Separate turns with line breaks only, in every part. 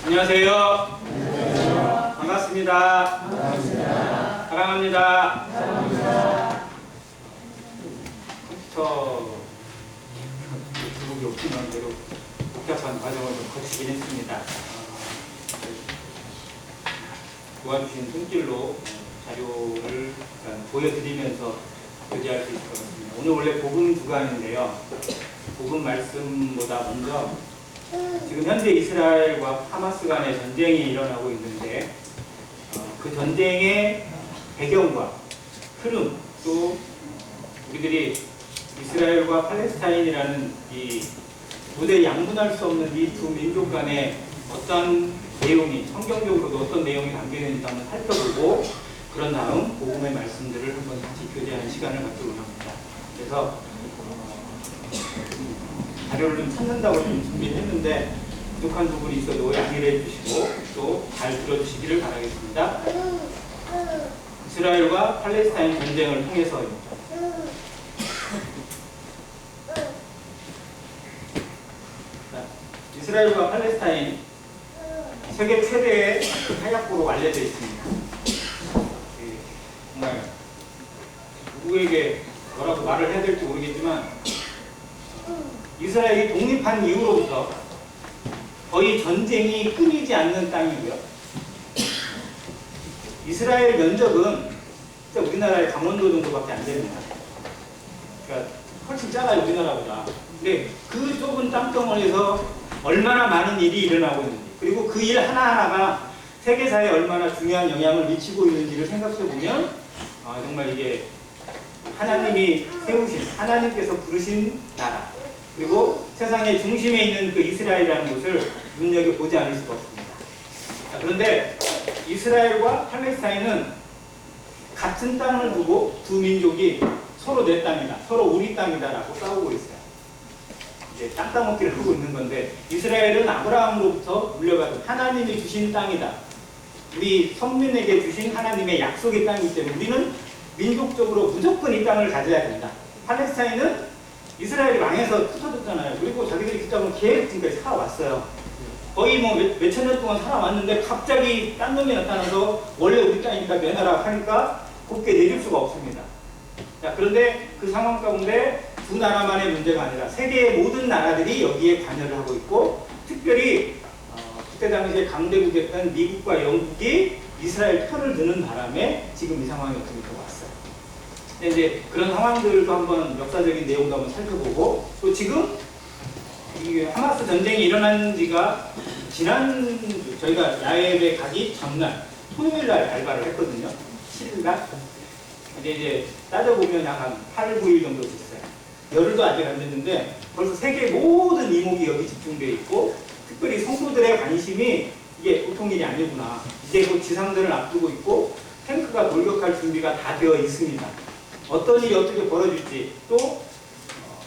안녕하세요. 반갑습니다. 사랑합니다. 컴퓨터 기록이 없지만 그래도 복잡한 과정을 좀 거치긴 했습니다. 도와주신 손길로 자료를 보여드리면서 교제할 수 있을 것 같습니다. 오늘 원래 복음 주간인데요. 복음 말씀보다 먼저 지금 현재 이스라엘과 하마스 간의 전쟁이 일어나고 있는데 그 전쟁의 배경과 흐름, 또 우리들이 이스라엘과 팔레스타인이라는 이 도저히 양분할 수 없는 이 두 민족 간의 어떤 내용이, 성경적으로도 어떤 내용이 담겨있는지 한번 살펴보고 그런 다음 복음의 말씀들을 한번 같이 교제하는 시간을 갖도록 합니다. 그래서 자료를 좀 찾는다고 좀 준비를 했는데 부족한 부분이 있어도 양해를 해주시고 또 잘 들어주시기를 바라겠습니다. 이스라엘과 팔레스타인 전쟁을 통해서입니다. 이스라엘과 팔레스타인 세계 최대의 타약고로 알려져 있습니다. 정말 누구에게 뭐라고 말을 해야 될지 모르겠지만 이스라엘이 독립한 이후로부터 거의 전쟁이 끊이지 않는 땅이고요. 이스라엘 면적은 진짜 우리나라의 강원도 정도밖에 안 됩니다. 그러니까 훨씬 작아요, 우리나라보다. 근데 그 좁은 땅덩어리에서 얼마나 많은 일이 일어나고 있는지, 그리고 그 일 하나하나가 세계사에 얼마나 중요한 영향을 미치고 있는지를 생각해보면 정말 이게 하나님이 세우신, 하나님께서 부르신 나라, 그리고 세상의 중심에 있는 그 이스라엘이라는 곳을 눈여겨보지 않을 수가 없습니다. 자, 그런데 이스라엘과 팔레스타인은 같은 땅을 두고 두 민족이 서로 내 땅이다, 서로 우리 땅이다 라고 싸우고 있어요. 이제 땅 따먹기를 하고 있는 건데, 이스라엘은 아브라함으로부터 물려받은 하나님이 주신 땅이다, 우리 선민에게 주신 하나님의 약속의 땅이기 때문에 우리는 민족적으로 무조건 이 땅을 가져야 된다. 팔레스타인은 이스라엘이 망해서 흩어졌잖아요. 그리고 자기들이 그 땅을 계속 지금까지 살아왔어요. 거의 뭐 몇천 년 동안 살아왔는데 갑자기 딴 놈이 나타나서 원래 우리 땅이니까 내놔라 하니까 곱게 내줄 수가 없습니다. 자, 그런데 그 상황 가운데 두 나라만의 문제가 아니라 세계의 모든 나라들이 여기에 관여를 하고 있고, 특별히 그때 당시에 강대국이었던 미국과 영국이 이스라엘 편을 드는 바람에 지금 이 상황이 어떻게 왔어요. 근데 이제 그런 상황들도 한번 역사적인 내용도 한번 살펴보고, 또 지금 이 하마스 전쟁이 일어난 지가 지난 저희가 야외에 가기 전날 토요일 날 발발을 했거든요. 7일 날. 근데 이제 따져보면 약 한 8, 9일 정도 됐어요. 열흘도 아직 안 됐는데 벌써 세계 모든 이목이 여기 집중되어 있고, 특별히 성도들의 관심이 이게 보통 일이 아니구나. 이제 곧 지상전을 앞두고 있고 탱크가 돌격할 준비가 다 되어 있습니다. 어떤 일이 어떻게 벌어질지, 또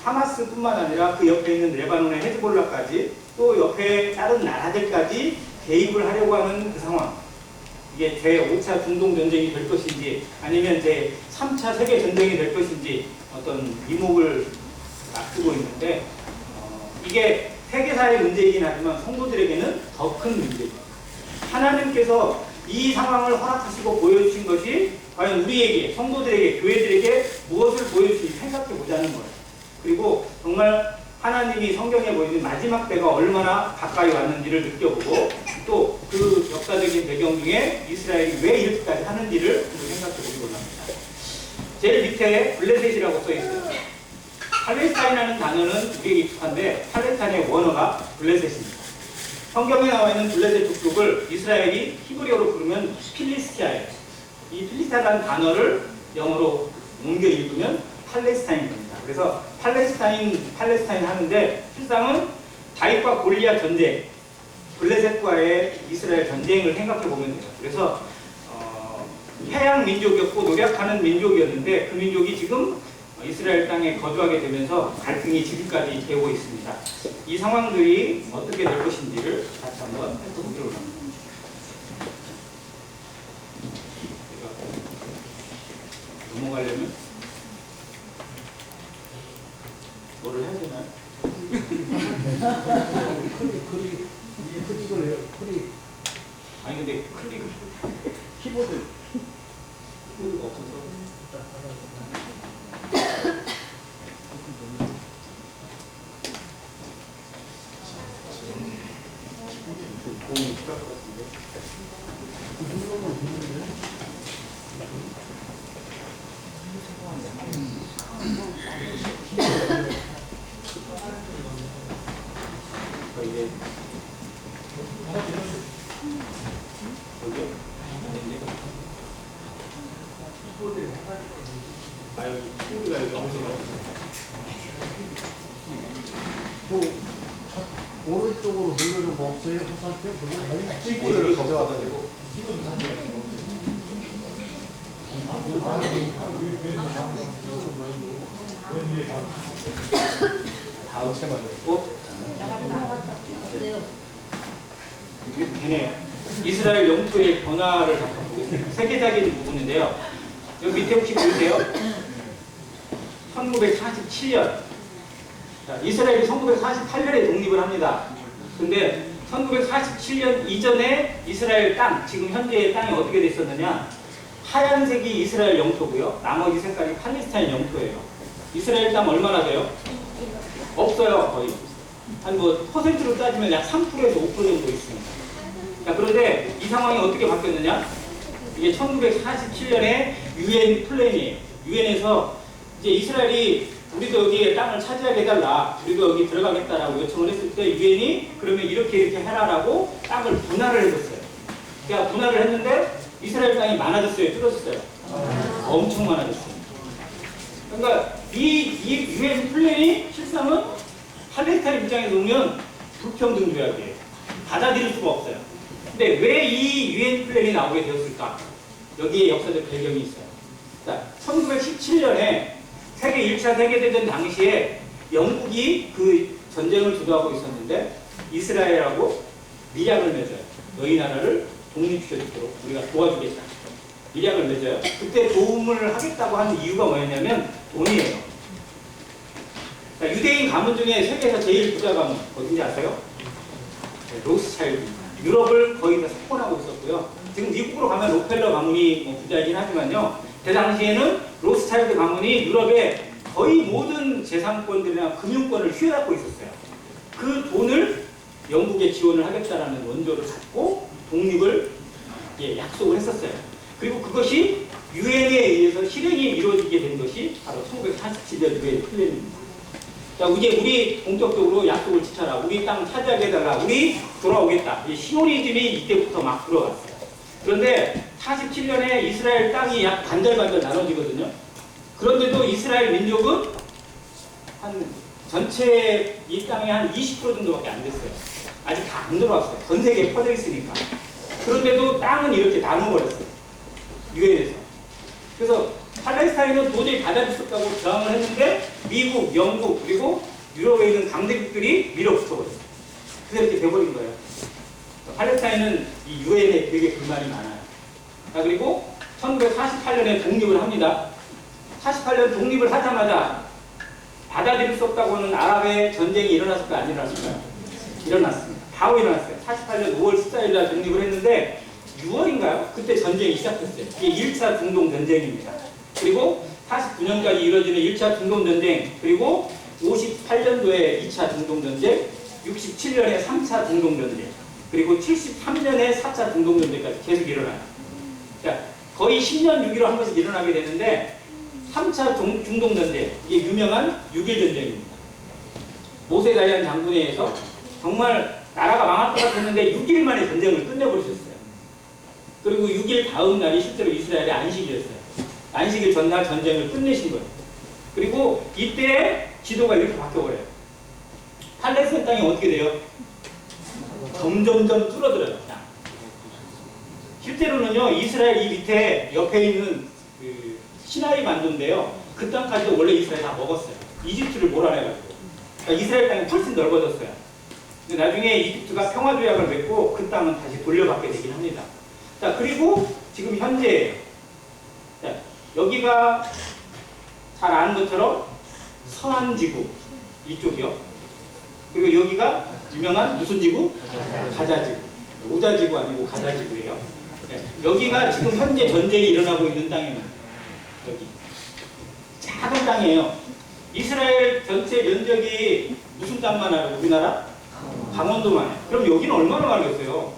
하마스뿐만 아니라 그 옆에 있는 레바논의 헤즈볼라까지, 또 옆에 다른 나라들까지 개입을 하려고 하는 그 상황. 이게 제5차 중동전쟁이 될 것인지 아니면 제3차 세계전쟁이 될 것인지 어떤 이목을 앞두고 있는데, 이게 세계사의 문제이긴 하지만 성도들에게는 더 큰 문제입니다. 하나님께서 이 상황을 허락하시고 보여주신 것이 과연 우리에게, 성도들에게, 교회들에게 무엇을 보여주실지 생각해 보자는 거예요. 그리고 정말 하나님이 성경에 보이는 마지막 때가 얼마나 가까이 왔는지를 느껴보고, 또 그 역사적인 배경 중에 이스라엘이 왜 이렇게까지 하는지를 생각해 보기로 합니다. 제일 밑에 블레셋이라고 써 있어요. 팔레스타인이라는 단어는 우리에게 익숙한데 팔레스타인의 원어가 블레셋입니다. 성경에 나와 있는 블레셋 족속을 이스라엘이 히브리어로 부르면 필리스티아예요. 이 필리스티아라는 단어를 영어로 옮겨 읽으면 팔레스타인입니다. 그래서 팔레스타인 하는데 실상은 다윗과 골리앗 전쟁, 블레셋과의 이스라엘 전쟁을 생각해 보면 돼요. 그래서 해양 민족이었고 노력하는 민족이었는데 그 민족이 지금 이스라엘 땅에 거주하게 되면서 갈등이 지금까지 되고 있습니다. 이 상황들이 어떻게 될 것인지를 같이 한번 살펴보도록 합니다. 넘어가려면 뭐를 해야 되나요?
크릭을 해요. 크릭.
아니 근데 클릭 키보드가 없어서. 도움이 필요할 것 같은데. 이게 여기 키보드가 여기 없어서.
오른쪽으로 돌려준 거 없어요? 화살표?
키보드를 가져와가지고
다 어떻게 만들었고? 걔네 이스라엘 영토의 변화를 잠깐 보겠습니다. 세계적인 부분인데요. 여기 밑에 혹시 보이세요? 1947년. 이스라엘이 1948년에 독립을 합니다. 근데 1947년 이전에 이스라엘 땅, 지금 현재의 땅이 어떻게 됐었느냐? 하얀색이 이스라엘 영토고요. 나머지 색깔이 팔레스타인 영토예요. 이스라엘 땅 얼마나 돼요? 없어요, 거의. 한 뭐 퍼센트로 따지면 약 3%에서 5% 정도 있습니다. 자, 그런데 이 상황이 어떻게 바뀌었느냐? 이게 1947년에 UN 플랜이에요. UN에서 이제 이스라엘이 우리도 여기에 땅을 차지하게 해달라, 우리도 여기 들어가겠다라고 요청을 했을 때 UN이 그러면 이렇게 해라라고 땅을 분할을 해줬어요. 그러니까 분할을 했는데 이스라엘 땅이 많아졌어요, 줄어졌어요? 엄청 많아졌어요. 그러니까 이 UN 플랜이 실상은 팔레스타인 입장에서 보면 불평등 조약이에요. 받아들일 수가 없어요. 근데 왜 이 UN 플랜이 나오게 되었을까? 여기에 역사적 배경이 있어요. 자, 1917년에 세계 1차 세계대전 당시에 영국이 그 전쟁을 주도하고 있었는데 이스라엘하고 밀약을 맺어요. 너희 나라를 독립시켜주도록 우리가 도와주겠다. 밀약을 맺어요. 그때 도움을 하겠다고 하는 이유가 뭐였냐면 돈이에요. 자, 유대인 가문 중에 세계에서 제일 부자 가문 어딘지 아세요? 네, 로스차일드입니다. 유럽을 거의 다 석권하고 있었고요. 지금 미국으로 가면 록펠러 가문이 뭐 부자이긴 하지만요. 그 당시에는 로스차일드 가문이 유럽의 거의 모든 재산권들이나 금융권을 휘어잡고 있었어요. 그 돈을 영국에 지원을 하겠다라는 원조를 갖고 독립을 약속을 했었어요. 그리고 그것이 유엔에 의해서 실행이 이루어지게 된 것이 바로 1947년 유엔 플랜입니다. 자, 이제 우리 본격적으로 약속을 지켜라. 우리 땅 차지하게 해달라. 우리 돌아오겠다. 이 시오니즘이 이때부터 막 들어갔어요. 그런데 47년에 이스라엘 땅이 약 반절반절 나눠지거든요. 그런데도 이스라엘 민족은 한 전체 이 땅의 한 20% 정도밖에 안 됐어요. 아직 다 안 들어왔어요. 전 세계에 퍼져 있으니까. 그런데도 땅은 이렇게 나눠버렸어요. 유엔에서. 그래서 팔레스타인은 도저히 받아줄 수 없다고 저항을 했는데 미국, 영국, 그리고 유럽에 있는 강대국들이 밀어붙여버렸어요. 그래서 이렇게 돼버린 거예요. 팔레스타인은 이 유엔에 되게 불만이 많아요. 자, 그리고 1948년에 독립을 합니다. 48년 독립을 하자마자 받아들일 수 없다고 하는 아랍의 전쟁이 일어났을까요? 안 일어났을까요? 일어났습니다. 바로 일어났어요. 48년 5월 14일 날 독립을 했는데 6월인가요? 그때 전쟁이 시작됐어요. 이게 1차 중동 전쟁입니다. 그리고 49년까지 이루어지는 1차 중동 전쟁, 그리고 58년도에 2차 중동 전쟁, 67년에 3차 중동 전쟁, 그리고 73년에 4차 중동 전쟁까지 계속 일어나요. 자, 거의 10년 6.15 한 번씩 일어나게 되는데 3차 중동 전쟁, 이게 유명한 6.1 전쟁입니다. 모세 다이안 장군에 의해서 정말 나라가 망할 것 같았는데 6일 만에 전쟁을 끝내버리셨어요. 그리고 6일 다음 날이 실제로 이스라엘의 안식일이었어요. 안식일 전날 전쟁을 끝내신 거예요. 그리고 이때 지도가 이렇게 바뀌어버려요. 팔레스타인 땅이 어떻게 돼요? 점점점 줄어들어요. 그냥. 실제로는요, 이스라엘 이 밑에 옆에 있는 그 시나이 반도인데요. 그 땅까지도 원래 이스라엘 다 먹었어요. 이집트를 몰아내가지고. 그러니까 이스라엘 땅이 훨씬 넓어졌어요. 근데 나중에 이집트가 평화조약을 맺고 그 땅은 다시 돌려받게 되긴 합니다. 자, 그리고 지금 현재 자, 여기가 잘 아는 것처럼 서한지구 이쪽이요. 그리고 여기가 유명한 무슨 지구? 가자지구. 오자지구 아니고 가자지구예요. 네, 여기가 지금 현재 전쟁이 일어나고 있는 땅입니다. 여기 작은 땅이에요. 이스라엘 전체 면적이 무슨 땅만 알아요? 우리나라? 강원도만 해요. 그럼 여기는 얼마나 많겠어요?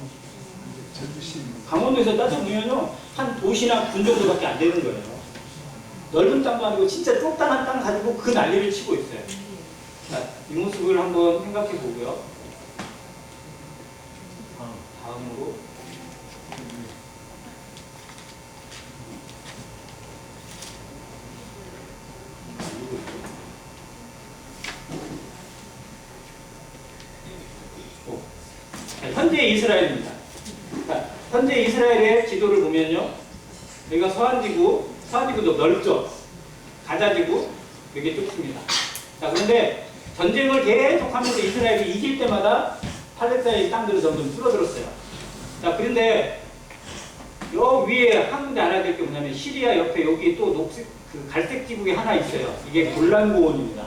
강원도에서 따져보면요 한 도시나 군 정도밖에 안 되는 거예요. 넓은 땅도 아니고 진짜 좁다한 땅 가지고 그 난리를 치고 있어요. 자, 이 모습을 한번 생각해 보고요. 다음으로 현재 이스라엘입니다. 자, 현재 이스라엘의 지도를 보면요. 여기가 서안지구도 넓죠. 가자지구, 여기 좁습니다. 자, 그런데 전쟁을 계속하면서 이스라엘이 이길 때마다 팔레스타인 땅들은 점점 줄어들었어요. 자, 그런데 요 위에 한 군데 알아야 될 게 뭐냐면 시리아 옆에 여기 또 녹색, 갈색 지국이 하나 있어요. 이게 골란고원입니다.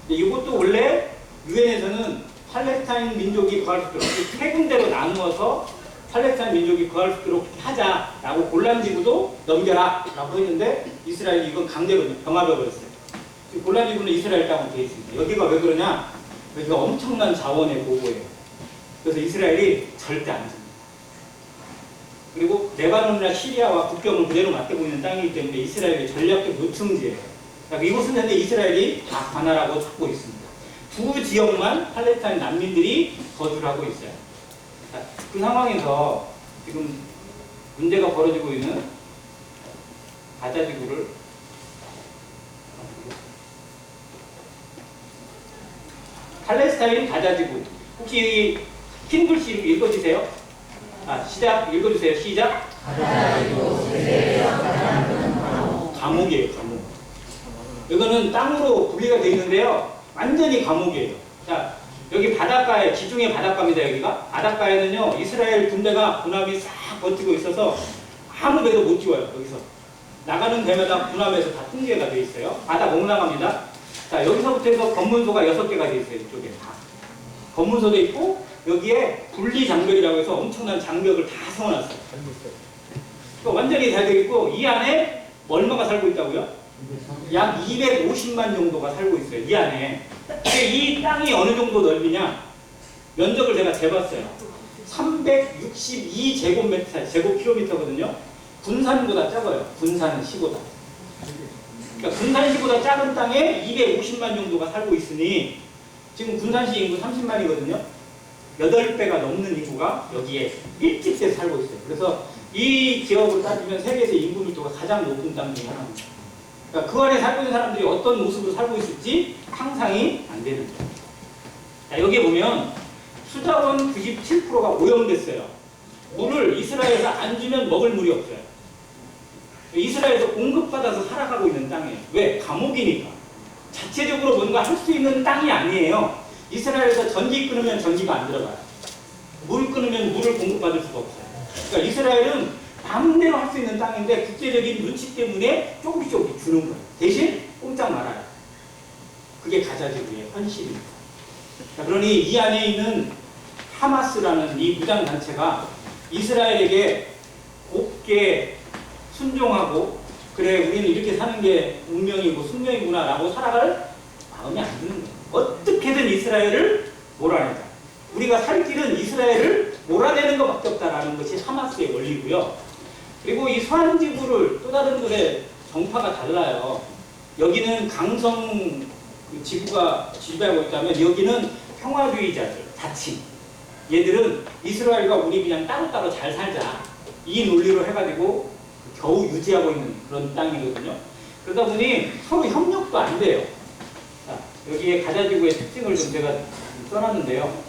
근데 이것도 원래 유엔에서는 팔레스타인 민족이 구할 수 있도록 세 군데로 나누어서 팔레스타인 민족이 구할 수 있도록 하자라고 골란지구도 넘겨라 라고 했는데 이스라엘이 이건 강제로 병합해버렸어요. 골란지구는 이스라엘 땅으로 되어 있습니다. 여기가 왜 그러냐? 여기가 엄청난 자원의 보고예요. 그래서 이스라엘이 절대 안 줍니다. 그리고 레바논이나 시리아와 국경을 그대로 맞대고 있는 땅이기 때문에 이스라엘의 전략적 요충지예요. 그러니까 이곳은 현재 이스라엘이 다 관할하고 잡고 있습니다. 두 지역만 팔레스타인 난민들이 거주를 하고 있어요. 자, 그 상황에서 지금 문제가 벌어지고 있는 가자지구를 팔레스타인 가자지구 혹시 흰 글씨 읽어주세요. 시작 읽어주세요. 시작. 감옥이에요. 감옥. 이거는 땅으로 분리가 되어 있는데요. 완전히 감옥이에요. 자, 여기 바닷가에, 지중해 바닷가입니다. 여기가. 바닷가에는요, 이스라엘 군대가 군함이 싹 버티고 있어서 아무 배도 못 띄워요. 여기서. 나가는 배마다 군함에서 다 통제가 되어 있어요. 바다 못 나갑니다. 자, 여기서부터 해서 검문소가 6개가 되어 있어요. 이쪽에 다. 검문소도 있고, 여기에 분리장벽이라고 해서 엄청난 장벽을 다 세워놨어요. 완전히 잘 되어 있고, 이 안에 얼마가 살고 있다고요? 약 250만 정도가 살고 있어요. 이 안에. 근데 이 땅이 어느 정도 넓이냐? 면적을 제가 재봤어요. 362제곱킬로미터거든요. 군산보다 작아요. 군산 시보다. 그러니까 군산시보다 작은 땅에 250만 정도가 살고 있으니 지금 군산시 인구 30만이거든요. 8배가 넘는 인구가 여기에 밀집돼서 살고 있어요. 그래서 이 지역으로 따지면 세계에서 인구 밀도가 가장 높은 땅 중에 하나입니다. 그러니까 그 안에 살고 있는 사람들이 어떤 모습으로 살고 있을지 상상이 안 되는 거예요. 자, 여기 보면 수자원 97%가 오염됐어요. 물을 이스라엘에서 안 주면 먹을 물이 없어요. 이스라엘에서 공급받아서 살아가고 있는 땅이에요. 왜? 감옥이니까. 자체적으로 뭔가 할 수 있는 땅이 아니에요. 이스라엘에서 전기 끊으면 전기가 안 들어가요. 물 끊으면 물을 공급받을 수가 없어요. 그러니까 이스라엘은 마음대로 할 수 있는 땅인데 국제적인 눈치 때문에 조금씩 주는 거예요. 대신 꼼짝 말아요. 그게 가자지구의 현실입니다. 자, 그러니 이 안에 있는 하마스라는 이 무장단체가 이스라엘에게 곱게 순종하고 그래 우리는 이렇게 사는 게 운명이고 숙명이구나 라고 살아갈 마음이 안 드는 거예요. 어떻게든 이스라엘을 몰아내자. 우리가 살 길은 이스라엘을 몰아내는 것밖에 없다라는 것이 하마스의 원리고요. 그리고 이 서안지구를 또 다른 곳에 정파가 달라요. 여기는 강성 지구가 지배하고 있다면 여기는 평화주의자들, 다친. 얘들은 이스라엘과 우리 그냥 따로따로 잘 살자. 이 논리로 해가지고 겨우 유지하고 있는 그런 땅이거든요. 그러다 보니 서로 협력도 안 돼요. 자, 여기에 가자지구의 특징을 좀 제가 써놨는데요.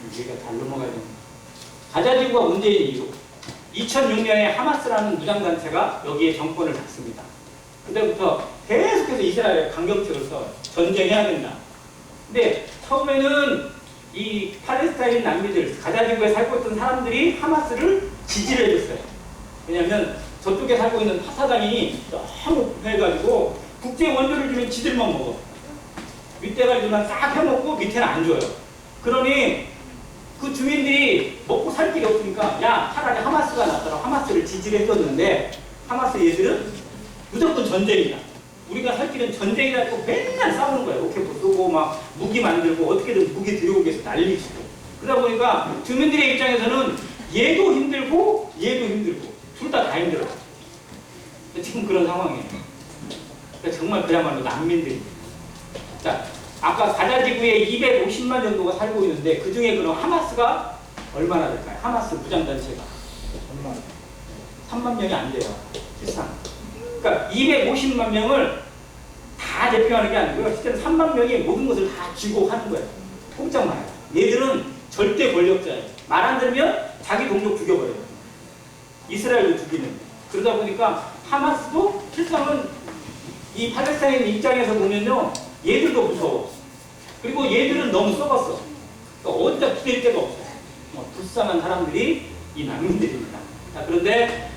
여기가 잘 넘어가야 됩니다. 가자지구가 문제인 이유. 2006년에 하마스라는 무장단체가 여기에 정권을 잡습니다. 그때부터 계속해서 이스라엘에 강경책을 써요. 전쟁해야 된다. 근데 처음에는 이 팔레스타인 난민들, 가자지구에 살고 있던 사람들이 하마스를 지지를 해줬어요. 왜냐하면 저쪽에 살고 있는 파사단이 너무 해가지고 국제 원조를 주면 지들만 먹어. 윗대가리들만 싹 해먹고 밑에는 안 줘요. 그러니 그 주민들이 먹고 살 길이 없으니까 야 차라리 하마스가 낫더라. 하마스를 지지를 해줬는데 하마스 얘들은 무조건 전쟁이다. 우리가 살 길은 전쟁이다. 고 맨날 싸우는 거예요. 로켓도 쏘고 막 무기 만들고 어떻게든 무기 들여오기 위해서 난리치고. 그러다 보니까 주민들의 입장에서는 얘도 힘들고 얘도 힘들고 둘 다 힘들어요. 지금 그런 상황이에요. 그러니까 정말 그야말로 난민들입니다. 자, 아까 가자 지구에 250만 정도가 살고 있는데 그 중에 그럼 하마스가 얼마나 될까요? 하마스 무장단체가 3만 명이 안 돼요. 실상. 그러니까 250만 명을 다 대표하는 게 아니고요. 실제로 3만 명이 모든 것을 다 쥐고 하는 거예요. 꼼짝 말아요. 얘들은 절대 권력자예요. 말 안 들으면 자기 동족 죽여버려요. 이스라엘도 죽이는. 그러다 보니까 하마스도 실상은 이 팔레스타인 입장에서 보면요. 얘들도 무서워. 그리고 얘들은 너무 썩었어. 그러니까 어디다 기댈 데가 없어요. 불쌍한 사람들이 이 난민들입니다. 자, 그런데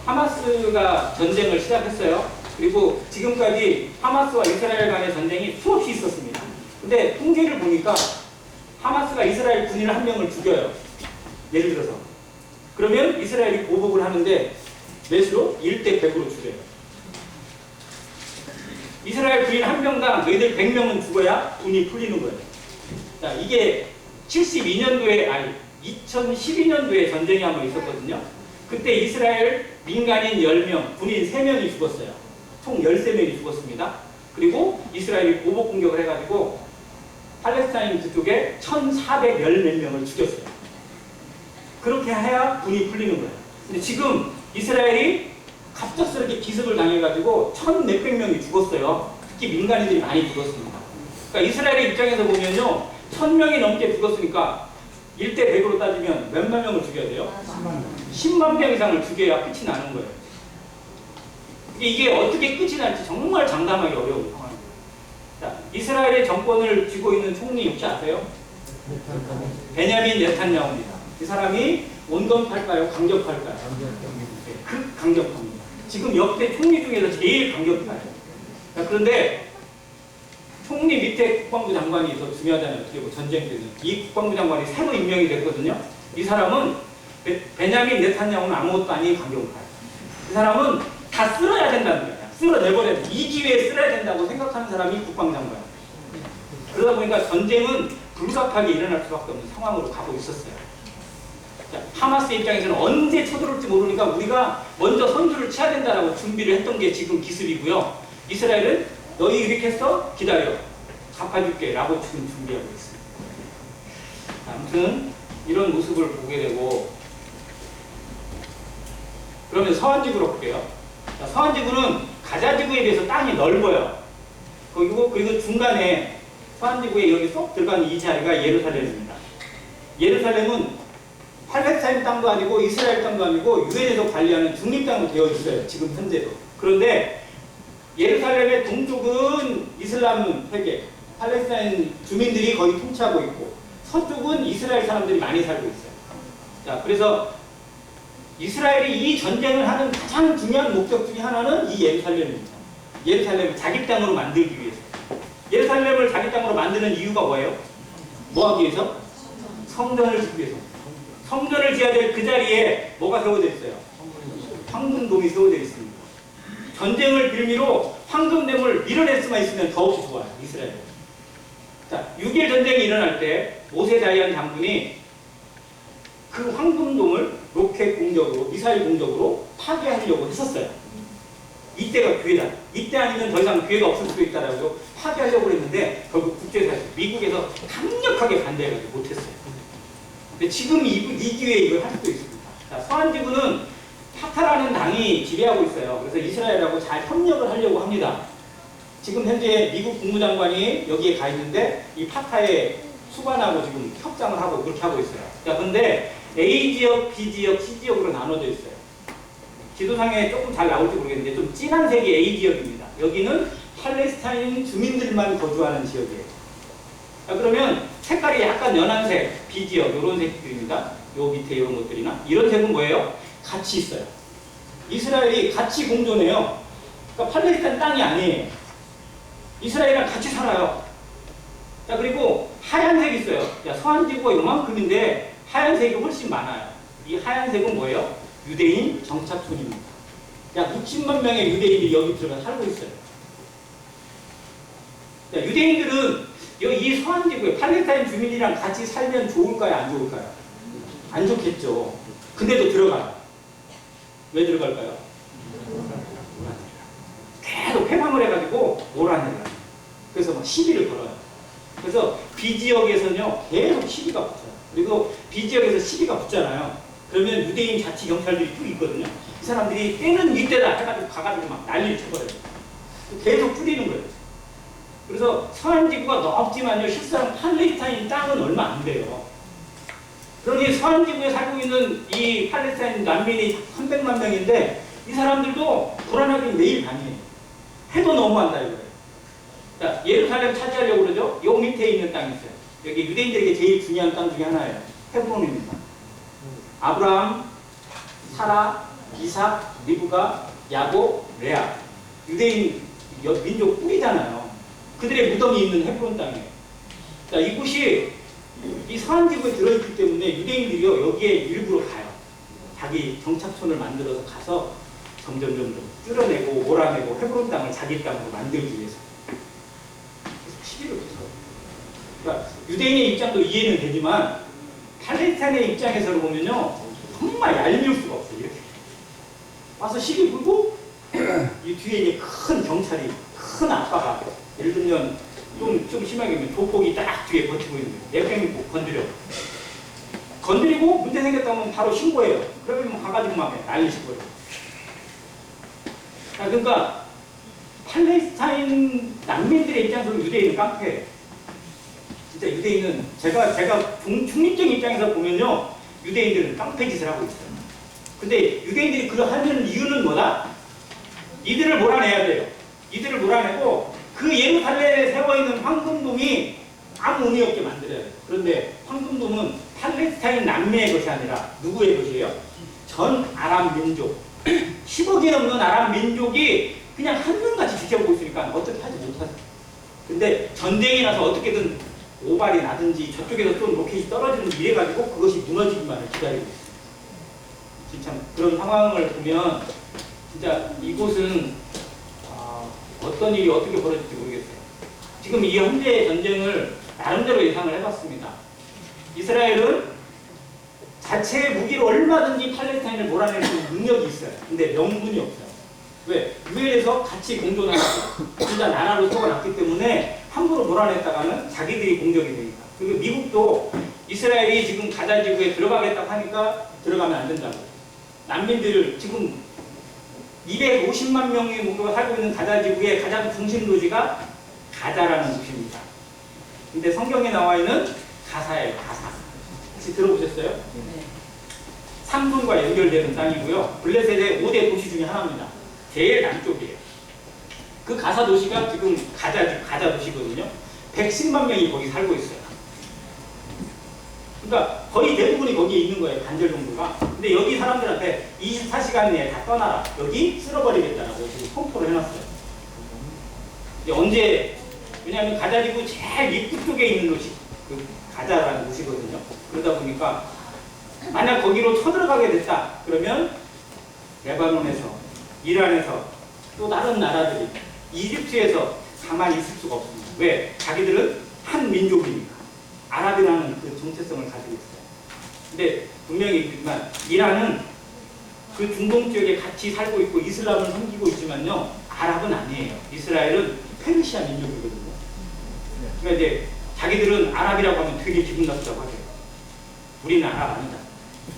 하마스가 전쟁을 시작했어요. 그리고 지금까지 하마스와 이스라엘 간의 전쟁이 수없이 있었습니다. 근데 통계를 보니까 하마스가 이스라엘 군인 한 명을 죽여요. 예를 들어서. 그러면 이스라엘이 보복을 하는데 몇으로? 1대 100으로 죽여요. 이스라엘 군인 한 명당 너희들 100명은 죽어야 군이 풀리는 거예요. 자, 이게 72년도에, 아니, 2012년도에 전쟁이 한번 있었거든요. 그때 이스라엘 민간인 10명, 군인 3명이 죽었어요. 총 13명이 죽었습니다. 그리고 이스라엘이 보복 공격을 해가지고 팔레스타인 그쪽에 1,400 열 몇 명을 죽였어요. 그렇게 해야 군이 풀리는 거예요. 근데 지금 이스라엘이 갑작스럽게 기습을 당해가지고 1,몇백 명이 죽었어요. 특히 민간인들이 많이 죽었습니다. 그러니까 이스라엘의 입장에서 보면요. 1,000명이 넘게 죽었으니까 1대 100으로 따지면 몇만 명을 죽여야 돼요? 10만 명 이상을 죽여야 끝이 나는 거예요. 이게 어떻게 끝이 날지 정말 장담하기 어려운 상황입니다. 자, 이스라엘의 정권을 쥐고 있는 총리 혹시 아세요? 베냐민 네탄야후입니다. 이 사람이 온건팔까요? 강력할까요? 극강력합니다. 지금 역대 총리 중에서 제일 강력해요. 그런데 총리 밑에 국방부 장관이 더 중요하잖아요. 그리고 전쟁 때는. 이 국방부 장관이 새로 임명이 됐거든요. 이 사람은 베냐민 네탄야후는 아무것도 아닌 강경파예요. 이 사람은 다 쓸어야 된다는 거예요. 쓸어내버려야 돼. 이 기회에 쓸어야 된다고 생각하는 사람이 국방장관이에요. 그러다 보니까 전쟁은 불가피하게 일어날 수밖에 없는 상황으로 가고 있었어요. 자, 하마스 입장에서는 언제 쳐들어올지 모르니까 우리가 먼저 선수를 쳐야 된다라고 준비를 했던 게 지금 기습이고요. 이스라엘은 너희 이렇게 했어? 기다려. 갚아줄게. 라고 지금 준비하고 있습니다. 아무튼 이런 모습을 보게 되고 그러면 서한지구로 볼게요. 자, 서한지구는 가자지구에 비해서 땅이 넓어요. 그리고 중간에 서한지구에 여기 쏙 들어가는 이 자리가 예루살렘입니다. 예루살렘은 팔레스타인 땅도 아니고 이스라엘 땅도 아니고 유엔에서 관리하는 중립땅으로 되어 있어요. 지금 현재도. 그런데 예루살렘의 동쪽은 이슬람 세계, 팔레스타인 주민들이 거의 통치하고 있고 서쪽은 이스라엘 사람들이 많이 살고 있어요. 자, 그래서 이스라엘이 이 전쟁을 하는 가장 중요한 목적 중에 하나는 이 예루살렘입니다. 예루살렘을 자기 땅으로 만들기 위해서. 예루살렘을 자기 땅으로 만드는 이유가 뭐예요? 뭐 하기 위해서? 성전을 짓기 위해서. 성전을 지어야 될 그 자리에 뭐가 세워져 있어요? 황금돔이 세워져 있습니다. 전쟁을 빌미로 황금돔을 밀어낼 수만 있으면 더욱이 좋아요. 이스라엘. 자, 6.1 전쟁이 일어날 때 모세 다이안 장군이 그 황금돔을 로켓 공격으로, 미사일 공격으로 파괴하려고 했었어요. 이때가 기회다. 이때 아니면 더 이상 기회가 없을 수도 있다라고 파괴하려고 했는데 결국 국제사회에서 미국에서 강력하게 반대해가지고 못했어요. 근데 지금 이 기회에 이걸 할 수도 있습니다. 자, 서한지구는 파타라는 당이 지배하고 있어요. 그래서 이스라엘하고 잘 협력을 하려고 합니다. 지금 현재 미국 국무장관이 여기에 가 있는데 이 파타에 수반하고 지금 협상을 하고 그렇게 하고 있어요. 자, 근데 A 지역, B 지역, C 지역으로 나눠져 있어요. 지도상에 조금 잘 나올지 모르겠는데 좀 진한 색이 A 지역입니다. 여기는 팔레스타인 주민들만 거주하는 지역이에요. 자, 그러면 색깔이 약간 연한 색, B 지역, 이런 색들입니다. 요 밑에 이런 것들이나 이런 색은 뭐예요? 같이 있어요. 이스라엘이 같이 공존해요. 그러니까 팔레스타인 땅이 아니에요. 이스라엘이랑 같이 살아요. 자, 그리고 하얀색이 있어요. 야, 서한지구가 요만큼인데 하얀색이 훨씬 많아요. 이 하얀색은 뭐예요? 유대인 정착촌입니다. 약 60만 명의 유대인이 여기 들어가 살고 있어요. 자, 유대인들은 이 서한지구에 팔레스타인 주민이랑 같이 살면 좋을까요? 안 좋을까요? 안 좋겠죠. 근데도 들어가요. 왜 들어갈까요? 계속 회방을 해가지고 몰아내요. 그래서 막 시비를 걸어요. 그래서 B지역에서는요 계속 시비가 붙어요. 그리고 B지역에서 시비가 붙잖아요. 그러면 유대인 자치 경찰들이 쭉 있거든요. 이 사람들이 때는 이때다 해가지고 가가지고 막 난리를 쳐버려요. 계속 뿌리는 거예요. 그래서 서한지구가 넓지만요 실상 팔레스타인 땅은 얼마 안 돼요. 그러니 서한지구에 살고 있는 이 팔레스타인 난민이 300만 명인데 이 사람들도 불안하게 매일 다니에요. 해도 너무한다 이거예요. 자, 예루살렘 차지하려고 그러죠? 요 밑에 있는 땅이 있어요. 여기 유대인들에게 제일 중요한 땅 중에 하나예요. 헤브론입니다. 아브라함, 사라, 이삭, 리브가, 야곱, 레아. 유대인 민족 뿌리잖아요. 그들의 무덤이 있는 헤브론 땅이에요. 자, 이곳이 이 서한지구에 들어있기 때문에 유대인들이요 여기에 일부러 가요. 자기 정착촌을 만들어서 가서 점점 뚫어내고 몰아내고 헤브론 땅을 자기 땅으로 만들기 위해서 계속 시비를 붙여요. 그러니까 유대인의 입장도 이해는 되지만 팔레스타인의 입장에서 보면요 정말 얄미울 수가 없어요. 이렇게 와서 시비 불고 이 뒤에 이제 큰 경찰이 큰 아빠가 예를 들면 좀 심하게 보면 조폭이 딱 뒤에 버티고 있는 거예요. 내 뺑이 꼭 건드리고 문제 생겼다면 바로 신고해요. 그러면 가가지고 막 난리칠 거예요. 자, 그러니까 팔레스타인 난민들의 입장에서 유대인은 깡패예요. 진짜 유대인은 제가 중립적인 입장에서 보면요 유대인들은 깡패 짓을 하고 있어요. 근데 유대인들이 그걸 하는 이유는 뭐다? 이들을 몰아내야 돼요. 이들을 몰아내고 그 예루살렘에 세워있는 황금돔이 아무 의미 없게 만들어야 돼요. 그런데 황금돔은 팔레스타인 남미의 것이 아니라 누구의 것이에요? 전 아랍 민족 10억이 넘는 아랍 민족이 그냥 한눈같이 지켜보고 있으니까 어떻게 하지 못하죠. 근데 전쟁이 나서 어떻게든 오발이 나든지 저쪽에서 좀 로켓이 떨어지는지 이래가지고 그것이 무너지기만을 기다리고 있어요. 진짜 그런 상황을 보면 진짜 이곳은 어떤 일이 어떻게 벌어질지 모르겠어요. 지금 이 현재의 전쟁을 나름대로 예상을 해봤습니다. 이스라엘은 자체의 무기로 얼마든지 팔레스타인을 몰아낼 수 있는 능력이 있어요. 근데 명분이 없어요. 왜? 유엔에서 같이 공존하고 둘 다 나라로 속아놨기 때문에 함부로 몰아냈다가는 자기들이 공격이 되니까. 그리고 미국도 이스라엘이 지금 가자 지구에 들어가겠다고 하니까 들어가면 안 된다고. 난민들을 지금 250만 명이 살고 있는 가자 지구의 가장 중심 도시가 가자라는 곳입니다. 근데 성경에 나와 있는 가사예요, 가사. 혹시 들어보셨어요? 네. 삼분과 연결되는 땅이고요. 블레셋의 5대 도시 중에 하나입니다. 제일 남쪽이에요. 그 가사 도시가 지금 가자 도시거든요. 110만 명이 거기 살고 있어요. 그러니까 거의 대부분이 거기에 있는 거예요. 반절 정도가. 근데 여기 사람들한테 24시간 내에 다 떠나라. 여기 쓸어버리겠다라고 지금 통보를 해놨어요. 이제 언제, 왜냐하면 가자지구 제일 입구 쪽에 있는 곳이 그 가자라는 곳이거든요. 그러다 보니까 만약 거기로 쳐들어가게 됐다. 그러면 레바논에서, 이란에서 또 다른 나라들이 이집트에서 가만히 있을 수가 없습니다. 왜? 자기들은 한 민족이니까. 아랍이라는 그 정체성을 가지고 있어요. 근데 분명히 있지만 이란은 그 중동 지역에 같이 살고 있고 이슬람을 섬기고 있지만요. 아랍은 아니에요. 이스라엘은 페르시아 민족이거든요. 그러니까 이제 자기들은 아랍이라고 하면 되게 기분 나쁘다고 하죠. 우리는 아랍 아니다.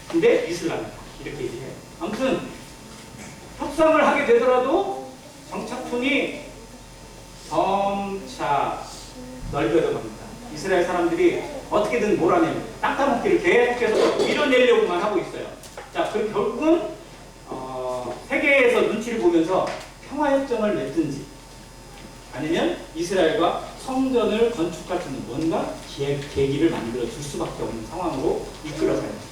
근데 이슬람이다. 이렇게 얘기해요. 아무튼 협상을 하게 되더라도 정착촌이 점차 넓어져 갑니다. 이스라엘 사람들이 어떻게든 몰아내고 땅 따먹기를 계속해서 밀어내려고만 하고 있어요. 자, 그럼 결국은 세계에서 눈치를 보면서 평화협정을 맺든지 아니면 이스라엘과 성전을 건축할 수 있는 뭔가 계기를 만들어 줄 수밖에 없는 상황으로 이끌어가요.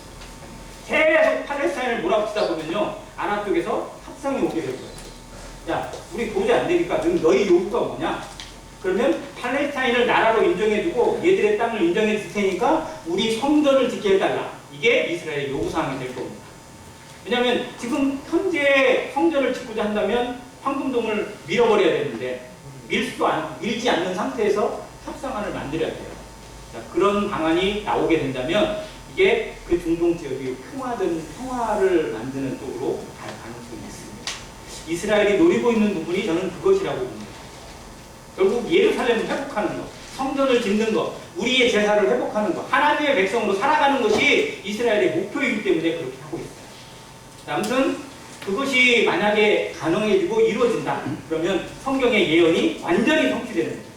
계속 팔레스타인을 몰아붙이다 보면요. 아랍 쪽에서 합상이 오게 될 거예요. 야, 우리 도저히 안 되니까 너희 요구가 뭐냐? 그러면 팔레스타인을 나라로 인정해주고 얘들의 땅을 인정해 줄 테니까 우리 성전을 짓게 해달라. 이게 이스라엘의 요구사항이 될 겁니다. 왜냐하면 지금 현재 성전을 짓고자 한다면 황금동을 밀어버려야 되는데 밀지 않는 상태에서 협상안을 만들어야 돼요. 자, 그런 방안이 나오게 된다면 이게 그 중동 지역이 평화를 만드는 쪽으로 갈 가능성이 있습니다. 이스라엘이 노리고 있는 부분이 저는 그것이라고 봅니다. 결국 예루살렘을 회복하는 것, 성전을 짓는 것, 우리의 제사를 회복하는 것, 하나님의 백성으로 살아가는 것이 이스라엘의 목표이기 때문에 그렇게 하고 있어요. 아무튼 그것이 만약에 가능해지고 이루어진다. 그러면 성경의 예언이 완전히 성취되는 거죠.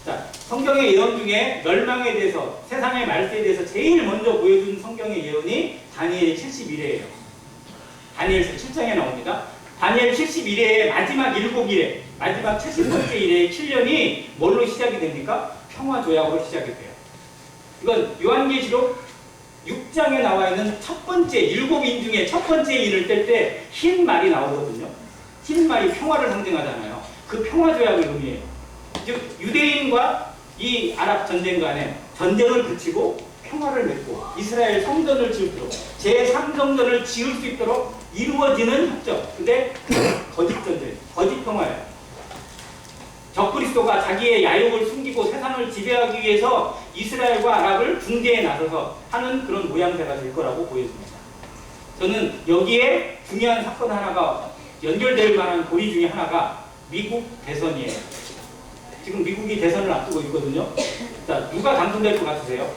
자, 성경의 예언 중에 멸망에 대해서, 세상의 말세에 대해서 제일 먼저 보여준 성경의 예언이 다니엘 71회예요. 다니엘서 7장에 나옵니다. 다니엘 71회의 마지막 7일에, 마지막 70번째 일의 7년이 뭘로 시작이 됩니까? 평화조약으로 시작이 돼요. 이건 요한계시록 6장에 나와 있는 첫 번째 7인 중에 첫 번째 인을 뗄 때 흰 말이 나오거든요. 흰 말이 평화를 상징하잖아요. 그 평화조약을 의미해요. 즉 유대인과 이 아랍 전쟁 간에 전쟁을 그치고 평화를 맺고 이스라엘 성전을 지을 제3성전을 지을 수 있도록 이루어지는 협정. 근데 거짓 전쟁, 거짓 평화예요. 적그리스도가 자기의 야욕을 숨기고 세상을 지배하기 위해서 이스라엘과 아랍을 중재에 나서서 하는 그런 모양새가 될 거라고 보여집니다. 저는 여기에 중요한 사건 하나가 연결될 만한 고리 중에 하나가 미국 대선이에요. 지금 미국이 대선을 앞두고 있거든요. 자, 누가 당선될 것 같으세요?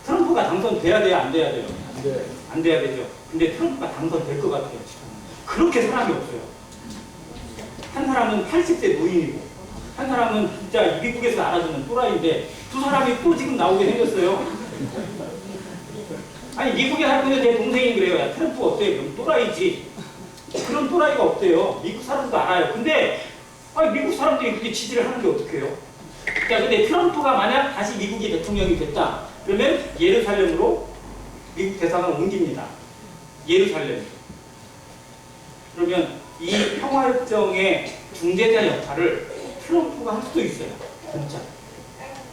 트럼프가 당선돼야 돼요? 안 돼야 돼요? 안 돼야 되죠. 근데 트럼프가 당선될 것 같아요. 지금. 그렇게 사람이 없어요. 한 사람은 80세 노인이고 한 사람은 진짜 미국에서 알아주는 또라이인데 두 사람이 또 지금 나오게 생겼어요. 아니 미국에 살고 있는 제 동생이 그래요. 야 트럼프 어때? 그럼 또라이지. 그런 또라이가 없대요. 미국 사람도 알아요. 근데 아니 미국 사람들이 그렇게 지지를 하는 게 어떡해요? 자, 근데 트럼프가 만약 다시 미국이 대통령이 됐다. 그러면 예루살렘으로 미국 대사관을 옮깁니다. 예루살렘. 그러면 이 평화협정의 중재자 역할을 트럼프가 할 수도 있어요. 진짜.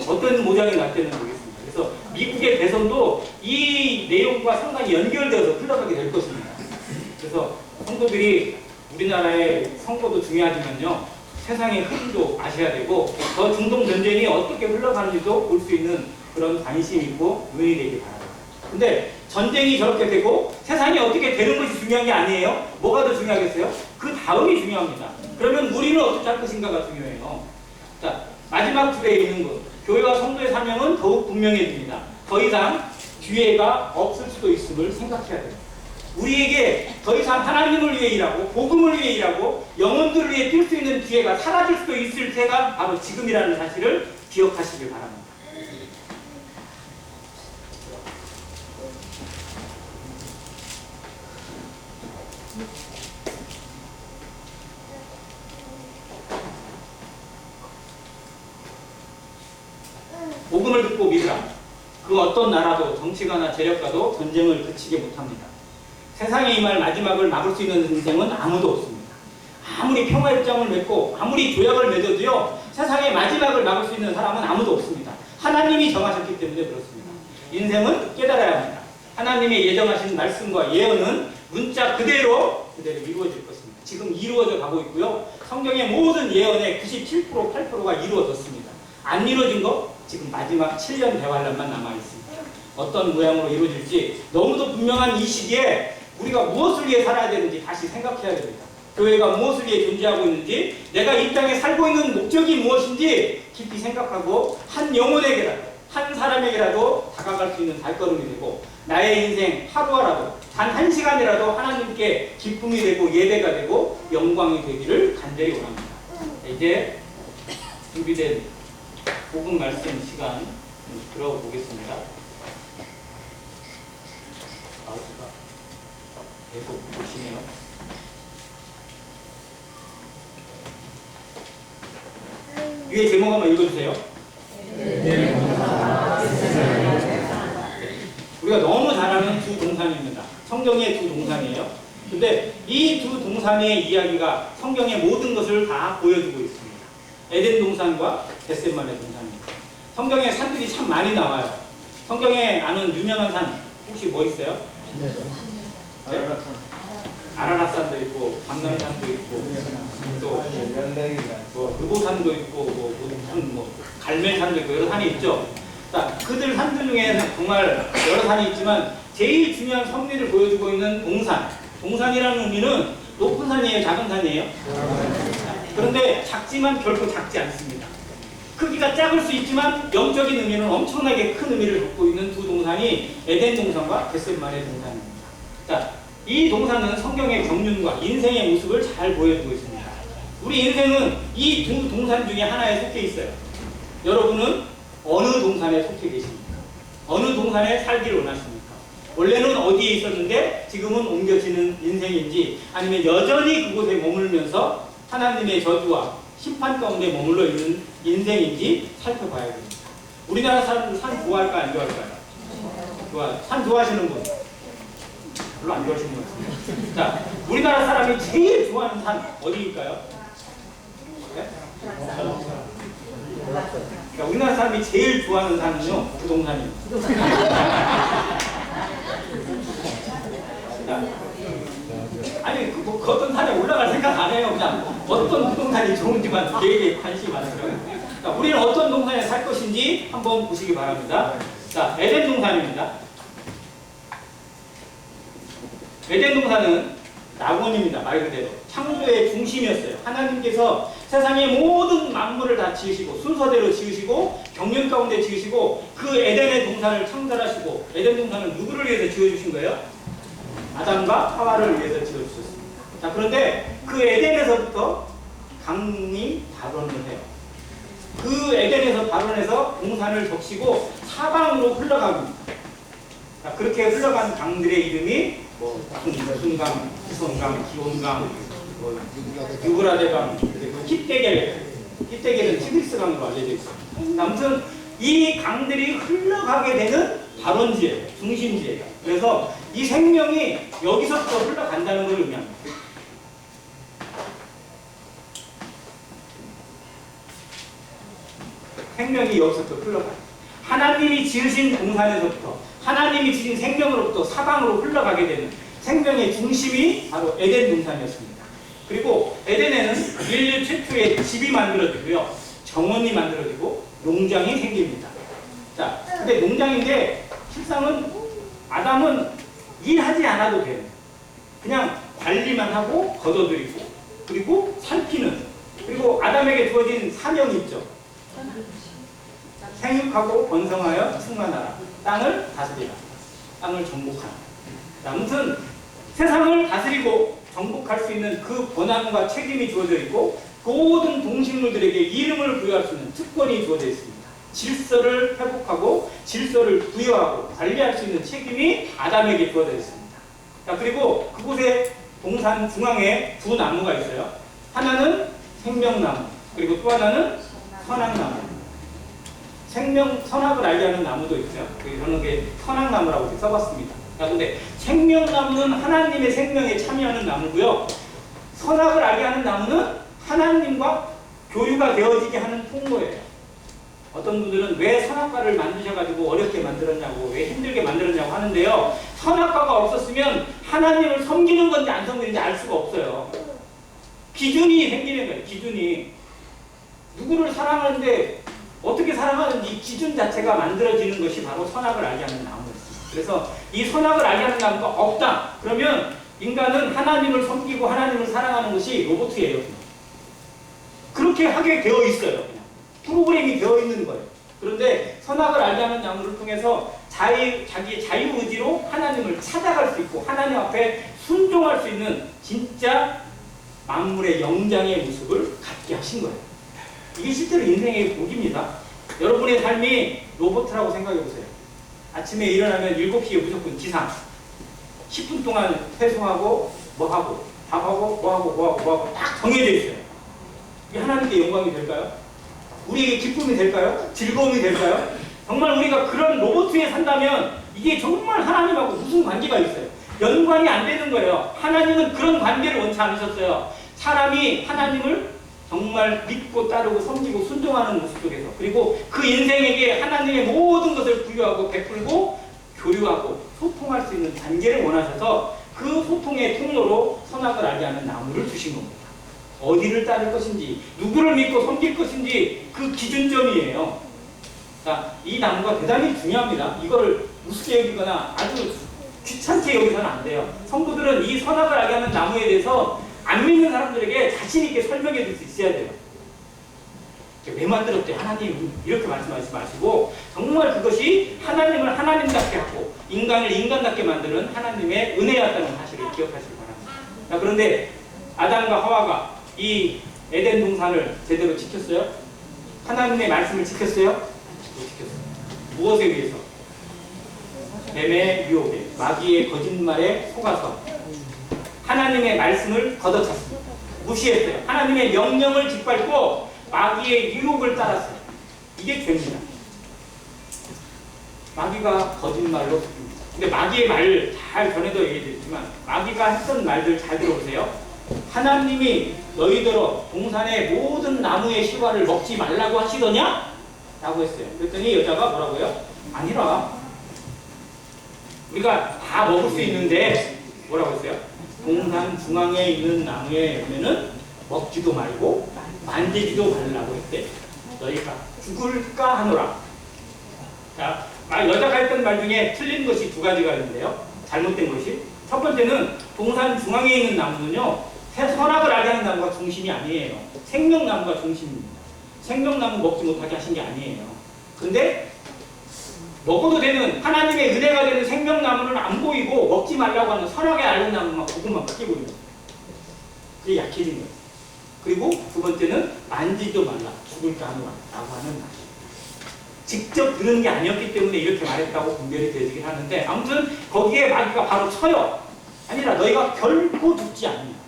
어떤 모양이 날지는 모르겠습니다. 그래서 미국의 대선도 이 내용과 상당히 연결되어서 흘러가게 될 것입니다. 그래서 성도들이 우리나라의 선거도 중요하지만요. 세상의 흐름도 아셔야 되고 더 중동 전쟁이 어떻게 흘러가는지도 볼 수 있는 그런 관심이 있고 눈이 되길 바랍니다. 근데 전쟁이 저렇게 되고 세상이 어떻게 되는 것이 중요한 게 아니에요. 뭐가 더 중요하겠어요? 그 다음이 중요합니다. 그러면 우리는 어떻게 할 것인가가 중요해요. 자, 마지막 줄에 있는 것. 교회와 성도의 사명은 더욱 분명해집니다. 더 이상 기회가 없을 수도 있음을 생각해야 돼요. 우리에게 더 이상 하나님을 위해 일하고 복음을 위해 일하고 영혼들을 위해 뛸 수 있는 기회가 사라질 수도 있을 때가 바로 지금이라는 사실을 기억하시길 바랍니다. 복음을 듣고 믿으라. 그 어떤 나라도 정치가나 재력가도 전쟁을 그치게 못합니다. 세상에 임할 마지막을 막을 수 있는 인생은 아무도 없습니다. 아무리 평화협정을 맺고 아무리 조약을 맺어도요. 세상의 마지막을 막을 수 있는 사람은 아무도 없습니다. 하나님이 정하셨기 때문에 그렇습니다. 인생은 깨달아야 합니다. 하나님의 예정하신 말씀과 예언은 문자 그대로 이루어질 것입니다. 지금 이루어져 가고 있고요. 성경의 모든 예언의 97%, 8%가 이루어졌습니다. 안 이루어진 거 지금 마지막 7년 대환란만 남아있습니다. 어떤 모양으로 이루어질지 너무도 분명한 이 시기에 우리가 무엇을 위해 살아야 되는지 다시 생각해야 됩니다. 교회가 무엇을 위해 존재하고 있는지, 내가 이 땅에 살고 있는 목적이 무엇인지 깊이 생각하고 한 영혼에게라도, 한 사람에게라도 다가갈 수 있는 발걸음이 되고 나의 인생 하루하라도 단 1시간이라도 하나님께 기쁨이 되고 예배가 되고 영광이 되기를 간절히 원합니다. 이제 준비된 복음 말씀 시간 들어보겠습니다. 계속 보시네요. 위에 제목 한번 읽어주세요. 우리가 너무 잘 아는 두 동산입니다. 성경의 두 동산이에요. 근데 이 두 동산의 이야기가 성경의 모든 것을 다 보여주고 있습니다. 에덴 동산과 겟세마네 동산입니다. 성경에 산들이 참 많이 나와요. 성경에 아는 유명한 산 혹시 뭐 있어요? 네? 아라랏산도 있고 감남산도 있고 또 뭐 의보산도 있고 뭐 갈멜산도 있고 여러 산이 있죠. 자, 그들 산들 중에 정말 여러 산이 있지만 제일 중요한 성리를 보여주고 있는 동산. 동산이라는 의미는 높은 산이에요, 작은 산이에요? 그런데 작지만 결코 작지 않습니다. 크기가 작을 수 있지만 영적인 의미는 엄청나게 큰 의미를 갖고 있는 두 동산이 에덴 동산과 겟세마네 동산입니다. 자, 이 동산은 성경의 경륜과 인생의 모습을 잘 보여주고 있습니다. 우리 인생은 이 두 동산 중에 하나에 속해 있어요. 여러분은 어느 동산에 속해 계십니까? 어느 동산에 살기를 원하십니까? 원래는 어디에 있었는데 지금은 옮겨지는 인생인지 아니면 여전히 그곳에 머물면서 하나님의 저주와 심판 가운데 머물러 있는 인생인지 살펴봐야 됩니다. 우리나라 사람들 산 좋아할까 안 좋아할까요? 산 좋아하시는 분? 별로 안 좋아하시는 것 같습니다. 자, 우리나라 사람이 제일 좋아하는 산 어디일까요? 네? 그러니까 우리나라 사람이 제일 좋아하는 산은요, 부동산입니다. 아니, 그 어떤 산에 올라갈 생각 안 해요. 그냥 어떤 부동산이 좋은지만 되게 관심이 많아요. 자, 우리는 어떤 동산에 살 것인지 한번 보시기 바랍니다. 자, 에덴 동산입니다. 에덴 동산은 낙원입니다. 말 그대로 창조의 중심이었어요. 하나님께서 세상의 모든 만물을 다 지으시고 순서대로 지으시고 경륜 가운데 지으시고 그 에덴의 동산을 창설하시고 에덴 동산은 누구를 위해서 지어주신 거예요? 아담과 하와를 위해서 지어주셨습니다. 자, 그런데 그 에덴에서부터 강이 발원을 해요. 그 에덴에서 발원해서 동산을 적시고 사방으로 흘러갑니다. 자, 그렇게 흘러간 강들의 이름이 뭐 순강, 기손강, 기온강, 뭐 유브라데강, 그리고 히데겔은 티그리스강으로 알려져 있습니다. 아무튼 이 강들이 흘러가게 되는 발원지예요. 중심지예요. 그래서 이 생명이 여기서부터 흘러간다는 걸 의미합니다. 생명이 여기서부터 흘러가요. 하나님이 지으신 동산에서부터 하나님이 지은 생명으로부터 사방으로 흘러가게 되는 생명의 중심이 바로 에덴 동산이었습니다. 그리고 에덴에는 인류 최초의 집이 만들어지고요. 정원이 만들어지고 농장이 생깁니다. 자, 근데 농장인데 실상은 아담은 일하지 않아도 돼요. 그냥 관리만 하고 걷어들이고 그리고 살피는, 그리고 아담에게 주어진 사명이 있죠. 생육하고 번성하여 충만하라. 땅을 다스리라. 땅을 정복하라. 아무튼 세상을 다스리고 정복할 수 있는 그 권한과 책임이 주어져 있고 모든 동식물들에게 이름을 부여할 수 있는 특권이 주어져 있습니다. 질서를 회복하고 질서를 부여하고 관리할 수 있는 책임이 아담에게 주어져 있습니다. 자, 그리고 그곳에 동산 중앙에 두 나무가 있어요. 하나는 생명나무, 그리고 또 하나는 선악나무. 선악을 알게 하는 나무도 있어요. 저는 게 선악나무라고 써봤습니다. 그런데 생명나무는 하나님의 생명에 참여하는 나무고요. 선악을 알게 하는 나무는 하나님과 교류가 되어지게 하는 통로예요. 어떤 분들은 왜 선악과를 만드셔가지고 어렵게 만들었냐고, 왜 힘들게 만들었냐고 하는데요. 선악과가 없었으면 하나님을 섬기는 건지 안 섬기는지 알 수가 없어요. 기준이 생기는 거예요. 기준이. 누구를 사랑하는데 어떻게 사랑하는지 기준 자체가 만들어지는 것이 바로 선악을 알게 하는 나무였습니다. 그래서 이 선악을 알게 하는 나무가 없다. 그러면 인간은 하나님을 섬기고 하나님을 사랑하는 것이 로봇이에요. 그냥. 그렇게 하게 되어 있어요. 그냥. 프로그램이 되어 있는 거예요. 그런데 선악을 알게 하는 나무를 통해서 자기의 자유의지로 하나님을 찾아갈 수 있고 하나님 앞에 순종할 수 있는 진짜 만물의 영장의 모습을 갖게 하신 거예요. 이게 실제로 인생의 복입니다. 여러분의 삶이 로봇이라고 생각해 보세요. 아침에 일어나면 7시에 무조건 기상. 10분 동안 회수하고 뭐하고 밥하고 뭐하고 딱 정해져 있어요. 이게 하나님께 영광이 될까요? 우리에게 기쁨이 될까요? 즐거움이 될까요? 정말 우리가 그런 로봇 위에 산다면 이게 정말 하나님하고 무슨 관계가 있어요? 연관이 안 되는 거예요. 하나님은 그런 관계를 원치 않으셨어요. 사람이 하나님을 정말 믿고 따르고 섬기고 순종하는 모습 속에서, 그리고 그 인생에게 하나님의 모든 것을 부여하고 베풀고 교류하고 소통할 수 있는 단계를 원하셔서 그 소통의 통로로 선악을 알게 하는 나무를 주신 겁니다. 어디를 따를 것인지, 누구를 믿고 섬길 것인지 그 기준점이에요. 자, 이 나무가 대단히 중요합니다. 이거를 우습게 여기거나 아주 귀찮게 여기서는 안 돼요. 성도들은 이 선악을 알게 하는 나무에 대해서 안 믿는 사람들에게 자신 있게 설명해 줄 수 있어야 돼요. 왜 만들었대? 하나님 이렇게 말씀하지 마시고 정말 그것이 하나님을 하나님답게 하고 인간을 인간답게 만드는 하나님의 은혜였다는 사실을 기억하시기 바랍니다. 자, 그런데 아담과 하와가 이 에덴 동산을 제대로 지켰어요? 하나님의 말씀을 지켰어요? 못 지켰어요. 무엇에 의해서? 뱀의 유혹에, 마귀의 거짓말에 속아서 하나님의 말씀을 걷어찼습니다. 무시했어요. 하나님의 명령을 짓밟고 마귀의 유혹을 따랐어요. 이게 죄입니다. 마귀가 거짓말로 속입니다. 근데 마귀의 말을 잘 전에도 얘기했지만 마귀가 했던 말들 잘 들어보세요. 하나님이 너희들어 동산의 모든 나무의 실과를 먹지 말라고 하시더냐? 라고 했어요. 그랬더니 여자가 뭐라고요? 아니라 우리가 다 먹을 수 있는데 뭐라고 했어요? 동산 중앙에 있는 나무의 열매는 먹지도 말고 만지지도 말라고 했대. 너희가 죽을까 하노라. 자, 여자가 했던 말 중에 틀린 것이 두 가지가 있는데요. 잘못된 것이. 첫 번째는 동산 중앙에 있는 나무는요, 선악을 알게 하는 나무가 중심이 아니에요. 생명나무가 중심입니다. 생명나무 먹지 못하게 하신 게 아니에요. 근데 먹어도 되는 하나님의 은혜가 되는 생명나무는 안 보이고 먹지 말라고 하는 선악에 앓는 나무만 그것만 크게 보이는 거예요. 그게 약해진 거예요. 그리고 두 번째는 만지도 말라 죽을까 하노라 라고 하는 말. 직접 들은 게 아니었기 때문에 이렇게 말했다고 분별이 되긴 하는데 아무튼 거기에 마귀가 바로 쳐요. 아니라 너희가 결코 죽지 않는다.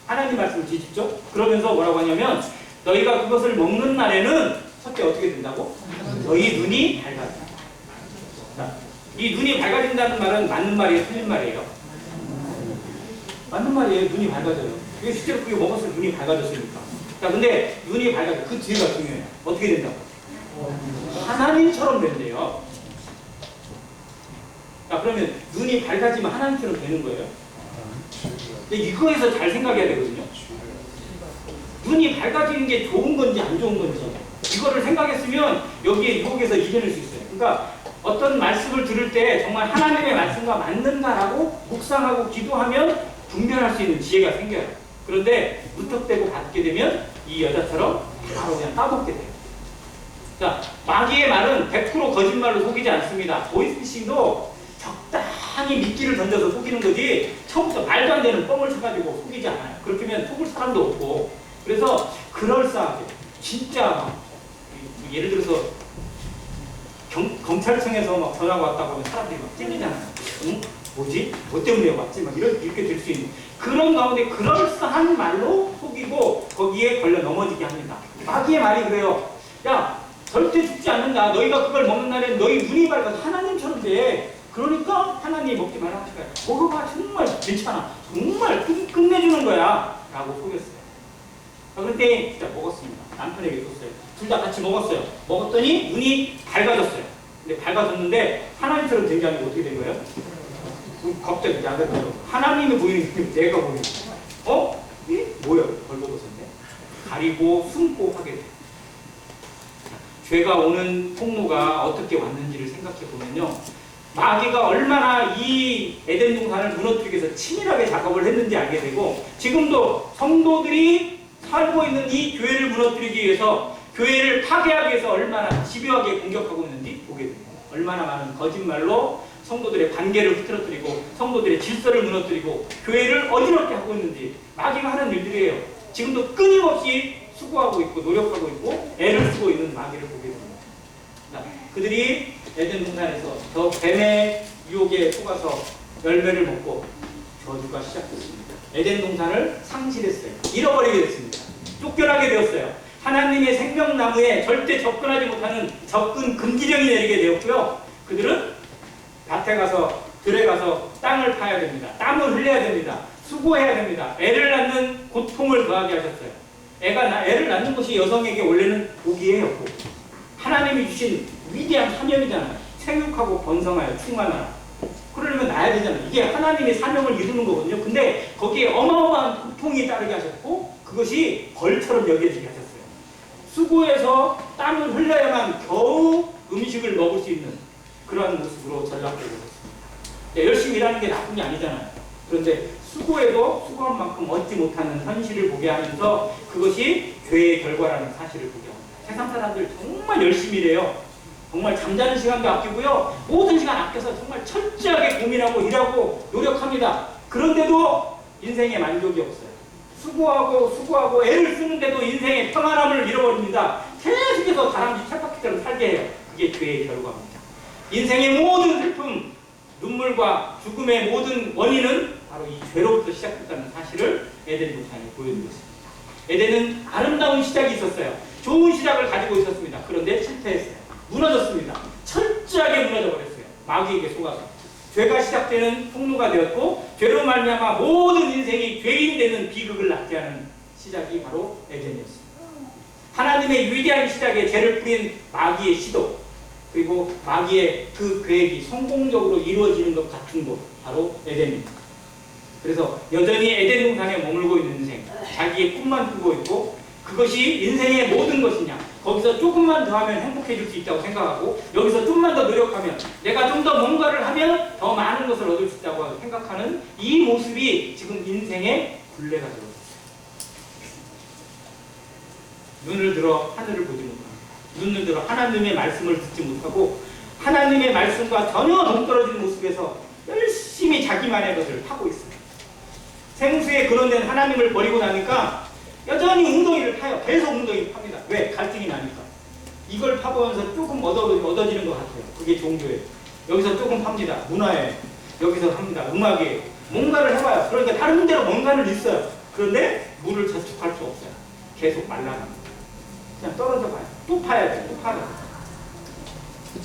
하나님 말씀을 뒤집죠. 그러면서 뭐라고 하냐면 너희가 그것을 먹는 날에는 첫째 어떻게 된다고? 너희 눈이 밝아진다. 자, 이 눈이 밝아진다는 말은 맞는 말이에요? 틀린 말이에요? 맞는 말이에요. 눈이 밝아져요. 이게 실제로 그게 먹었을 때 눈이 밝아졌으니까. 자, 근데 눈이 밝아져. 그 뒤가 중요해요. 어떻게 된다고? 하나님처럼 된대요. 자, 그러면 눈이 밝아지면 하나님처럼 되는 거예요. 근데 이거에서 잘 생각해야 되거든요. 눈이 밝아지는 게 좋은 건지 안 좋은 건지 이거를 생각했으면 여기에 유혹에서 이겨낼 수 있어요. 그러니까 어떤 말씀을 들을 때 정말 하나님의 말씀과 맞는가라고 묵상하고 기도하면 분별할 수 있는 지혜가 생겨요. 그런데 무턱대고 받게 되면 이 여자처럼 바로 그냥 까먹게 돼요. 자, 마귀의 말은 100% 거짓말로 속이지 않습니다. 보이스피싱도 적당히 미끼를 던져서 속이는 거지 처음부터 말도 안 되는 뻥을 쳐가지고 속이지 않아요. 그렇게 하면 속을 사람도 없고. 그래서 그럴싸하게 진짜 막 예를 들어서 검찰청에서 막 전화가 왔다고 하면 사람들이 막 찔리잖아요. 응? 뭐지? 뭐 때문에 왔지? 막 이렇게 될 수 있는 그런 가운데 그럴싸한 말로 속이고 거기에 걸려 넘어지게 합니다. 마귀의 말이 그래요. 야, 절대 죽지 않는다. 너희가 그걸 먹는 날에 너희 눈이 밝아서 하나님처럼 돼. 그러니까 하나님이 먹지 말라 하니까 먹어봐. 정말 괜찮아. 정말 끝내주는 거야. 라고 속였어요. 그런데 진짜 먹었습니다. 남편에게 줬어요. 둘 다 같이 먹었어요. 먹었더니 눈이 밝아졌어요. 근데 밝아졌는데 하나님처럼 된 게 아니고 어떻게 된 거예요? 갑자기 야가지고 하나님이 보이는 게 내가 보이는 거예요. 어? 이? 뭐야? 벌거벗었네. 가리고 숨고 하게 돼요. 죄가 오는 통로가 어떻게 왔는지를 생각해 보면요. 마귀가 얼마나 이 에덴 동산을 무너뜨리기 위해서 치밀하게 작업을 했는지 알게 되고 지금도 성도들이 살고 있는 이 교회를 무너뜨리기 위해서 교회를 파괴하기 위해서 얼마나 집요하게 공격하고 있는지 보게 됩니다. 얼마나 많은 거짓말로 성도들의 관계를 흐트러뜨리고 성도들의 질서를 무너뜨리고 교회를 어지럽게 하고 있는지 마귀가 하는 일들이에요. 지금도 끊임없이 수고하고 있고 노력하고 있고 애를 쓰고 있는 마귀를 보게 됩니다. 그들이 에덴 동산에서 더 뱀의 유혹에 속아서 열매를 먹고 저주가 시작됐습니다. 에덴 동산을 상실했어요. 잃어버리게 됐습니다. 쫓겨나게 되었어요. 하나님의 생명나무에 절대 접근하지 못하는 접근 금지령이 내리게 되었고요. 그들은 밭에 가서 들에 가서 땅을 파야 됩니다. 땀을 흘려야 됩니다. 수고해야 됩니다. 애를 낳는 고통을 더하게 하셨어요. 애를 낳는 것이 여성에게 원래는 복이에요. 복. 하나님이 주신 위대한 사명이잖아요. 생육하고 번성하여 충만하라. 그러려면 낳아야 되잖아요. 이게 하나님의 사명을 이루는 거거든요. 근데 거기에 어마어마한 고통이 따르게 하셨고 그것이 벌처럼 여겨지게 하셨어요. 수고해서 땀을 흘려야만 겨우 음식을 먹을 수 있는 그러한 모습으로 전락되고 있습니다. 열심히 일하는 게 나쁜 게 아니잖아요. 그런데 수고해도 수고한 만큼 얻지 못하는 현실을 보게 하면서 그것이 죄의 결과라는 사실을 보게 합니다. 세상 사람들 정말 열심히 일해요. 정말 잠자는 시간도 아끼고요. 모든 시간 아껴서 정말 철저하게 고민하고 일하고 노력합니다. 그런데도 인생에 만족이 없어요. 수고하고 애를 쓰는데도 인생의 평안함을 잃어버립니다. 계속해서 다람쥐 쳇바퀴처럼 살게 해요. 그게 죄의 결과입니다. 인생의 모든 슬픔, 눈물과 죽음의 모든 원인은 바로 이 죄로부터 시작됐다는 사실을 에덴 동산이 보여주고 있습니다. 에덴은 아름다운 시작이 있었어요. 좋은 시작을 가지고 있었습니다. 그런데 실패했어요. 무너졌습니다. 철저하게 무너져 버렸어요. 마귀에게 속아서. 죄가 시작되는 통로가 되었고 죄로 말미암아 모든 인생이 죄인 되는 비극을 낳게 하는 시작이 바로 에덴이었습니다. 하나님의 위대한 시작에 죄를 뿌린 마귀의 시도 그리고 마귀의 그 계획이 성공적으로 이루어지는 것 같은 곳 바로 에덴입니다. 그래서 여전히 에덴 동산에 머물고 있는 인생 자기의 꿈만 꾸고 있고 그것이 인생의 모든 것이냐 거기서 조금만 더 하면 행복해질 수 있다고 생각하고 여기서 좀만 더 노력하면 내가 좀 더 뭔가를 하면 더 많은 것을 얻을 수 있다고 생각하는 이 모습이 지금 인생의 굴레가 되었어요. 눈을 들어 하늘을 보지 못하고 눈을 들어 하나님의 말씀을 듣지 못하고 하나님의 말씀과 전혀 동떨어진 모습에서 열심히 자기만의 것을 하고 있어요. 생수에 근원된 하나님을 버리고 나니까 여전히 웅덩이를 파요. 계속 웅덩이를 팝니다. 왜? 갈등이 나니까. 이걸 파보면서 조금 얻어지는 것 같아요. 그게 종교예요. 여기서 조금 팝니다. 문화에 여기서 합니다. 음악에 뭔가를 해봐요. 그러니까 다른 데로 뭔가를 있어요. 그런데 물을 저축할 수 없어요. 계속 말라갑니다. 그냥 떨어져 가요. 또 파야 돼요. 또 파야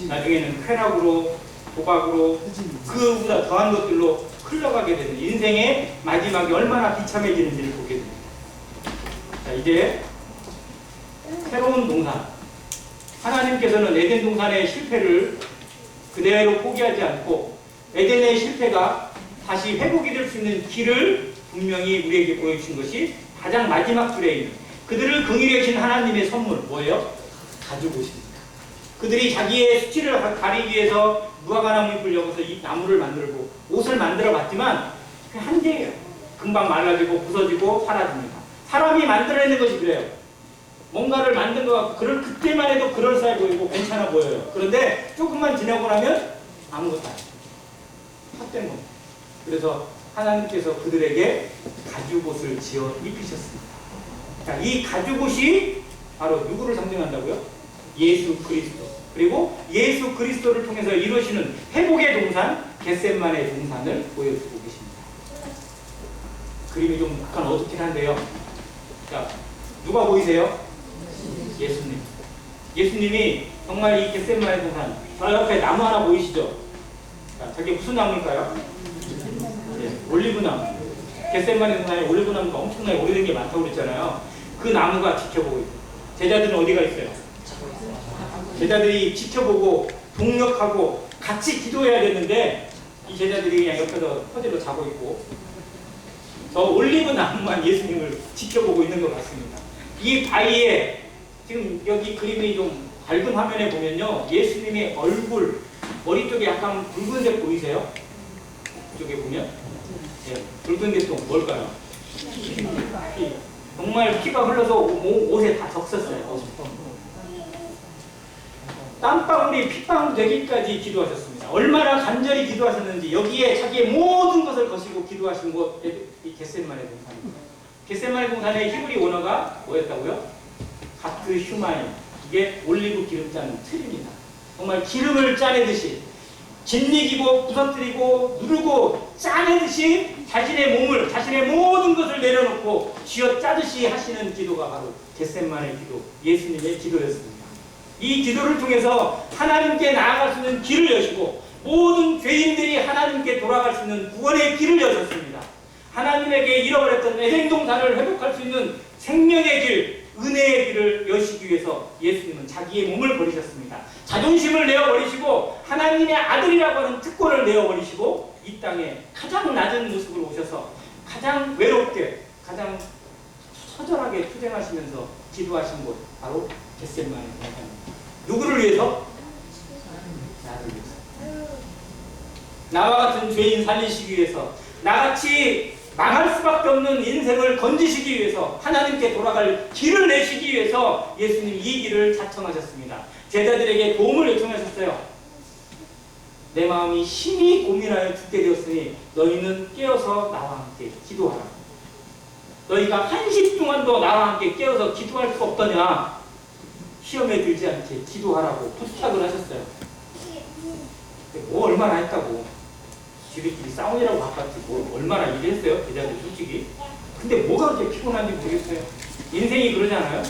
나중에는 쾌락으로 도박으로 그보다 더한 것들로 흘러가게 되는 인생의 마지막이 얼마나 비참해지는지를 보게 됩니다. 자, 이제 새로운 동산. 하나님께서는 에덴 동산의 실패를 그대로 포기하지 않고 에덴의 실패가 다시 회복이 될 수 있는 길을 분명히 우리에게 보여주신 것이 가장 마지막 줄에 있는 그들을 긍휼히 여기신 하나님의 선물 뭐예요? 가죽옷입니다. 그들이 자기의 수치를 가리기 위해서 무화과나무 잎을 여기서 이 나무를 만들고 옷을 만들어 봤지만 그 한계예요. 금방 말라지고 부서지고 사라집니다. 사람이 만들어내는 것이 그래요. 뭔가를 만든 것 같고 그때만 해도 그럴싸해 보이고 괜찮아 보여요. 그런데 조금만 지나고 나면 아무것도 아니에요. 헛된 겁니다. 그래서 하나님께서 그들에게 가죽옷을 지어 입히셨습니다. 자, 이 가죽옷이 바로 누구를 상징한다고요? 예수 그리스도. 그리고 예수 그리스도를 통해서 이루어지는 회복의 동산, 겟셋만의 동산을 보여주고 계십니다. 그림이 좀 약간 어둡긴 한데요. 자, 누가 보이세요? 예수님. 예수님이 정말 이 겟셋만의 동산, 저 옆에 나무 하나 보이시죠? 자, 저게 무슨 나무일까요? 네, 올리브나무. 겟셋만의 동산에 올리브나무가 엄청나게 오래된 게 많다고 그랬잖아요. 그 나무가 지켜보고 있어요. 제자들은 어디가 있어요? 제자들이 지켜보고 동력하고 같이 기도해야 되는데 이 제자들이 그냥 옆에서 퍼즐로 자고 있고 저 올리브 나무만 예수님을 지켜보고 있는 것 같습니다. 이 바위에 지금 여기 그림이 좀 밝은 화면에 보면요. 예수님의 얼굴, 머리 쪽에 약간 붉은색 보이세요? 이쪽에 보면 네, 붉은 게 또 뭘까요? 피. 정말 피가 흘러서 옷에 다 적셨어요. 땀방울이 핏방울 되기까지 기도하셨습니다. 얼마나 간절히 기도하셨는지 여기에 자기의 모든 것을 거시고 기도하신 곳 이 겟셋만의 동산입니다. 겟셋만의 동산의 히브리 원어가 뭐였다고요? 가트 휴마인. 이게 올리브 기름 짜는 틀입니다. 정말 기름을 짜내듯이 짓이기고 부서뜨리고 누르고 짜내듯이 자신의 몸을 자신의 모든 것을 내려놓고 쥐어 짜듯이 하시는 기도가 바로 겟셋만의 기도, 예수님의 기도였습니다. 이 기도를 통해서 하나님께 나아갈 수 있는 길을 여시고 모든 죄인들이 하나님께 돌아갈 수 있는 구원의 길을 여셨습니다. 하나님에게 잃어버렸던 에덴 동산을 회복할 수 있는 생명의 길, 은혜의 길을 여시기 위해서 예수님은 자기의 몸을 버리셨습니다. 자존심을 내어버리시고 하나님의 아들이라고 하는 특권을 내어버리시고 이 땅에 가장 낮은 모습으로 오셔서 가장 외롭게, 가장 처절하게 투쟁하시면서 기도하신 곳, 바로 겟세마네 동산입니다. 누구를 위해서? 나를 위해서. 나와 같은 죄인 살리시기 위해서, 나같이 망할 수밖에 없는 인생을 건지시기 위해서, 하나님께 돌아갈 길을 내시기 위해서 예수님 이 길을 자청하셨습니다. 제자들에게 도움을 요청하셨어요. 내 마음이 심히 고민하여 죽게 되었으니 너희는 깨어서 나와 함께 기도하라. 너희가 1시 동안도 나와 함께 깨어서 기도할 수 없더냐? 시험에 들지 않게 기도하라고 부탁을 하셨어요. 뭐 얼마나 했다고. 지들끼리 싸움이라고 바꿨지 뭐 얼마나 일했어요? 제자들 솔직히. 근데 뭐가 그렇게 피곤한지 모르겠어요. 인생이 그러잖아요.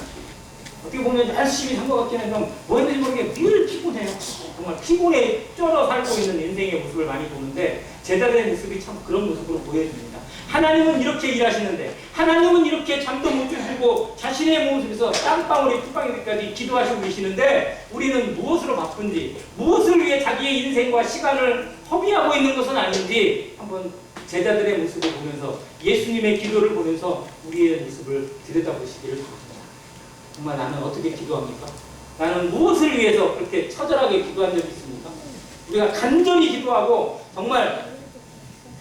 어떻게 보면 열심히 산 것 같긴 해도 뭐 했는지 모르게 늘 피곤해요. 정말 피곤에 쩔어 살고 있는 인생의 모습을 많이 보는데 제자들의 모습이 참 그런 모습으로 보여집니다. 하나님은 이렇게 일하시는데, 하나님은 이렇게 잠도 못 주시고 자신의 모습에서 땀방울이 핏방울까지 기도하시고 계시는데 우리는 무엇으로 바쁜지, 무엇을 위해 자기의 인생과 시간을 허비하고 있는 것은 아닌지 한번 제자들의 모습을 보면서, 예수님의 기도를 보면서 우리의 모습을 들여다보시기를 바랍니다. 정말 나는 어떻게 기도합니까? 나는 무엇을 위해서 그렇게 처절하게 기도한 적이 있습니까? 우리가 간절히 기도하고 정말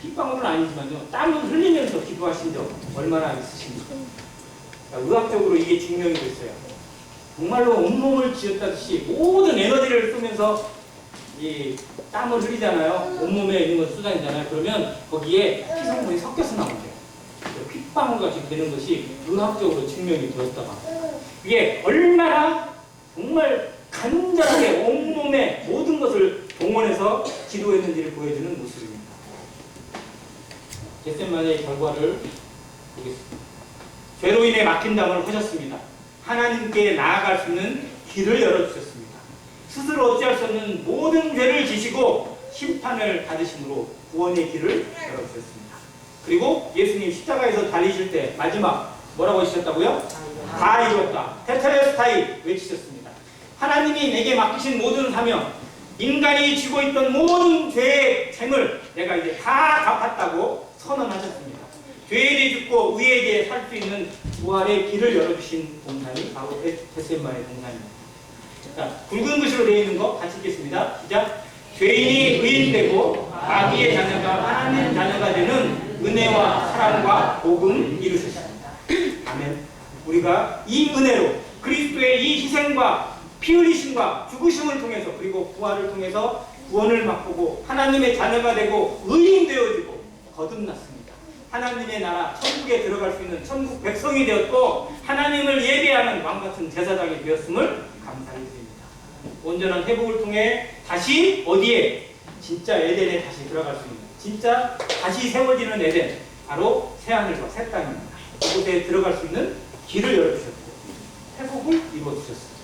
핏방울은 아니지만요, 땀을 흘리면서 기도하신 적 얼마나 있으십니까? 의학적으로 이게 증명이 됐어요. 정말로 온몸을 쥐었다듯이 모든 에너지를 쓰면서 이 땀을 흘리잖아요. 온몸에 있는 건 수단이잖아요. 그러면 거기에 피성분이 섞여서 나온대요. 핏방울같이 되는 것이 의학적으로 증명이 되었다가, 이게 얼마나 정말 간절하게 온몸의 모든 것을 동원해서 기도했는지를 보여주는 모습입니다. 겟세마네의 결과를 보겠습니다. 죄로 인해 막힌 담을 하셨습니다. 하나님께 나아갈 수 있는 길을 열어주셨습니다. 스스로 어찌할 수 없는 모든 죄를 지시고 심판을 받으심으로 구원의 길을 열어주셨습니다. 그리고 예수님 십자가에서 달리실 때 마지막 뭐라고 하셨다고요? 다 이루었다. 테텔레스타이 외치셨습니다. 하나님이 내게 맡기신 모든 사명, 인간이 지고 있던 모든 죄의 쟁을 내가 이제 다 갚았다고 선언하셨습니다. 죄에 대해 죽고 의에 대해 살 수 있는 부활의 길을 열어주신 동산이 바로 겟세마네 동산입니다. 자, 굵은 글씨로 되어 있는 거 같이 읽겠습니다. 시작. 죄인이 의인되고 마귀의 자녀가 하나님 자녀가 되는 은혜와 사랑과 복음 이루셨습니다. 아멘. 우리가 이 은혜로 그리스도의 이 희생과 피 흘리심과 죽으심을 통해서, 그리고 부활을 통해서 구원을 맛보고 하나님의 자녀가 되고 의인 되어지고 거듭났습니다. 하나님의 나라 천국에 들어갈 수 있는 천국 백성이 되었고 하나님을 예배하는 왕같은 제사장이 되었음을 감사히 드립니다. 온전한 회복을 통해 다시 어디에? 진짜 에덴에 다시 들어갈 수 있는, 진짜 다시 세워지는 에덴, 바로 새하늘과 새 땅입니다. 그곳에 들어갈 수 있는 길을 열어주셨고 회복을 이루어주셨습니다.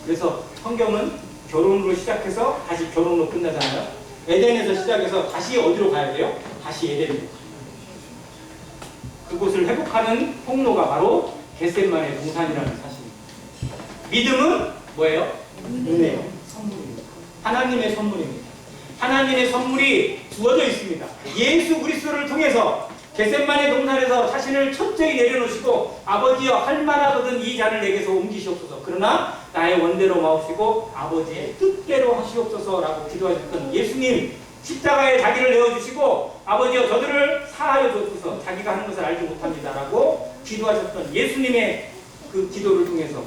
그래서 성경은 결혼으로 시작해서 다시 결혼으로 끝나잖아요. 에덴에서 시작해서 다시 어디로 가야 돼요? 다시 에덴으로. 그곳을 회복하는 통로가 바로 겟세마네 동산이라는 사실입니다. 믿음은 뭐예요? 은혜요. 선물입니다. 하나님의 선물입니다. 하나님의 선물이 주어져 있습니다. 예수 그리스도를 통해서 겟세마네 동산에서 자신을 철저히 내려놓으시고 아버지여 할 만하거든 이 잔을 내게서 옮기시옵소서. 그러나 나의 원대로 마옵시고 아버지의 뜻대로 하시옵소서라고 기도하셨던 예수님, 십자가에 자기를 내어주시고 아버지여 저들을 사하여 주옵소서, 자기가 하는 것을 알지 못합니다라고 기도하셨던 예수님의 그 기도를 통해서,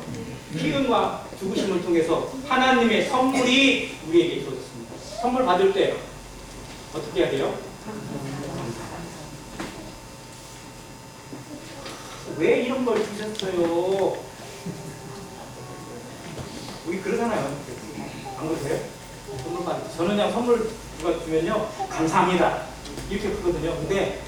희생과 죽으심을 통해서 하나님의 선물이 우리에게 주어졌습니다. 선물 받을 때 어떻게 해야 돼요? 왜 이런 걸 주셨어요? 우리 그러잖아요. 안 그러세요? 선물 받을 때 저는 그냥 선물 누가 주면요 감사합니다 이렇게 크거든요. 근데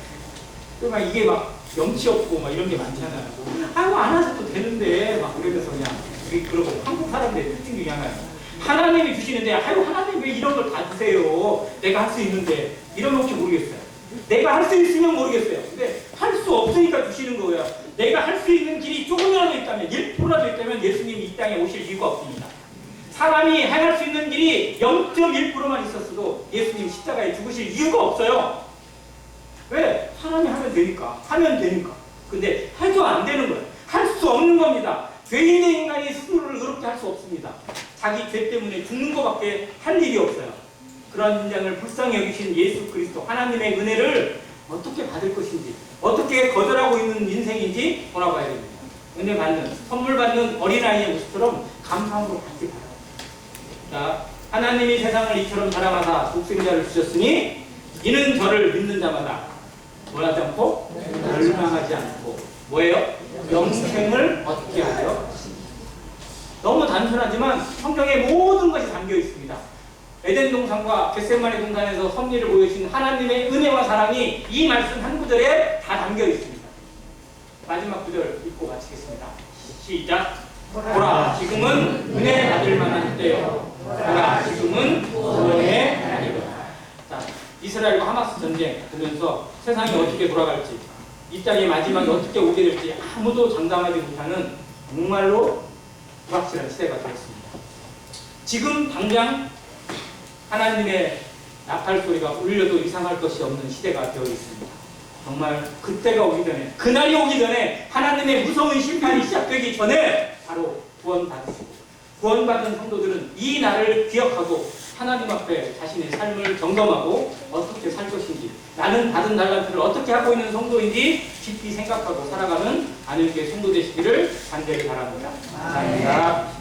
막 이게 막 염치 없고 막 이런 게 많잖아요. 아이고 안 하셔도 되는데 막 그러면서 그냥 우리 그러고 한국 사람들의 특징 중에 하나예요. 하나님이 주시는데 아이고 하나님 왜 이런 걸 다 주세요? 내가 할 수 있는데 이러면 혹시 모르겠어요. 내가 할 수 있으면 모르겠어요. 근데 할 수 없으니까 주시는 거예요. 내가 할 수 있는 길이 조금이라도 있다면, 1%라도 있다면 예수님이 이 땅에 오실 이유가 없습니다. 사람이 행할 수 있는 길이 0.1%만 있었어도 예수님 십자가에 죽으실 이유가 없어요. 왜? 사람이 하면 되니까. 하면 되니까. 근데 해도 안 되는 거예요. 할 수 없는 겁니다. 죄인의 인간이 스스로를 의롭게 할 수 없습니다. 자기 죄 때문에 죽는 것밖에 할 일이 없어요. 그런 인장을 불쌍히 여기신 예수 그리스도 하나님의 은혜를 어떻게 받을 것인지, 어떻게 거절하고 있는 인생인지 돌아봐야 됩니다. 은혜 받는, 선물 받는 어린아이의 모습처럼 감사함으로 받기 바랍니다. 자, 하나님이 세상을 이처럼 사랑하사 독생자를 주셨으니 이는 저를 믿는 자마다 뭐하지 않고 멸망하지 않고 뭐예요? 영생을 얻게 하여. 너무 단순하지만 성경에 모든 것이 담겨 있습니다. 에덴 동산과 겟세마네 동산에서 섭리를 보여주신 하나님의 은혜와 사랑이 이 말씀 한 구절에 다 담겨 있습니다. 마지막 구절 읽고 마치겠습니다. 시작. 보라, 지금은 은혜 받을 만한 때요. 보라, 지금은 구원의 날이로다. 자, 이스라엘과 하마스 전쟁 보면서 세상이 어떻게 돌아갈지, 이 땅의 마지막이 어떻게 오게 될지 아무도 장담하지 못하는 정말로 불확실한 시대가 되었습니다. 지금 당장 하나님의 나팔 소리가 울려도 이상할 것이 없는 시대가 되어 있습니다. 정말 그때가 오기 전에, 그날이 오기 전에, 하나님의 무서운 심판이 시작되기 전에 바로 구원받으시고, 구원받은 성도들은 이 날을 기억하고 하나님 앞에 자신의 삶을 점검하고 어떻게 살 것인지, 나는 받은 달란트를 어떻게 하고 있는 성도인지 깊이 생각하고 살아가는 안일계 성도 되시기를 간절히 바랍니다. 감사합니다.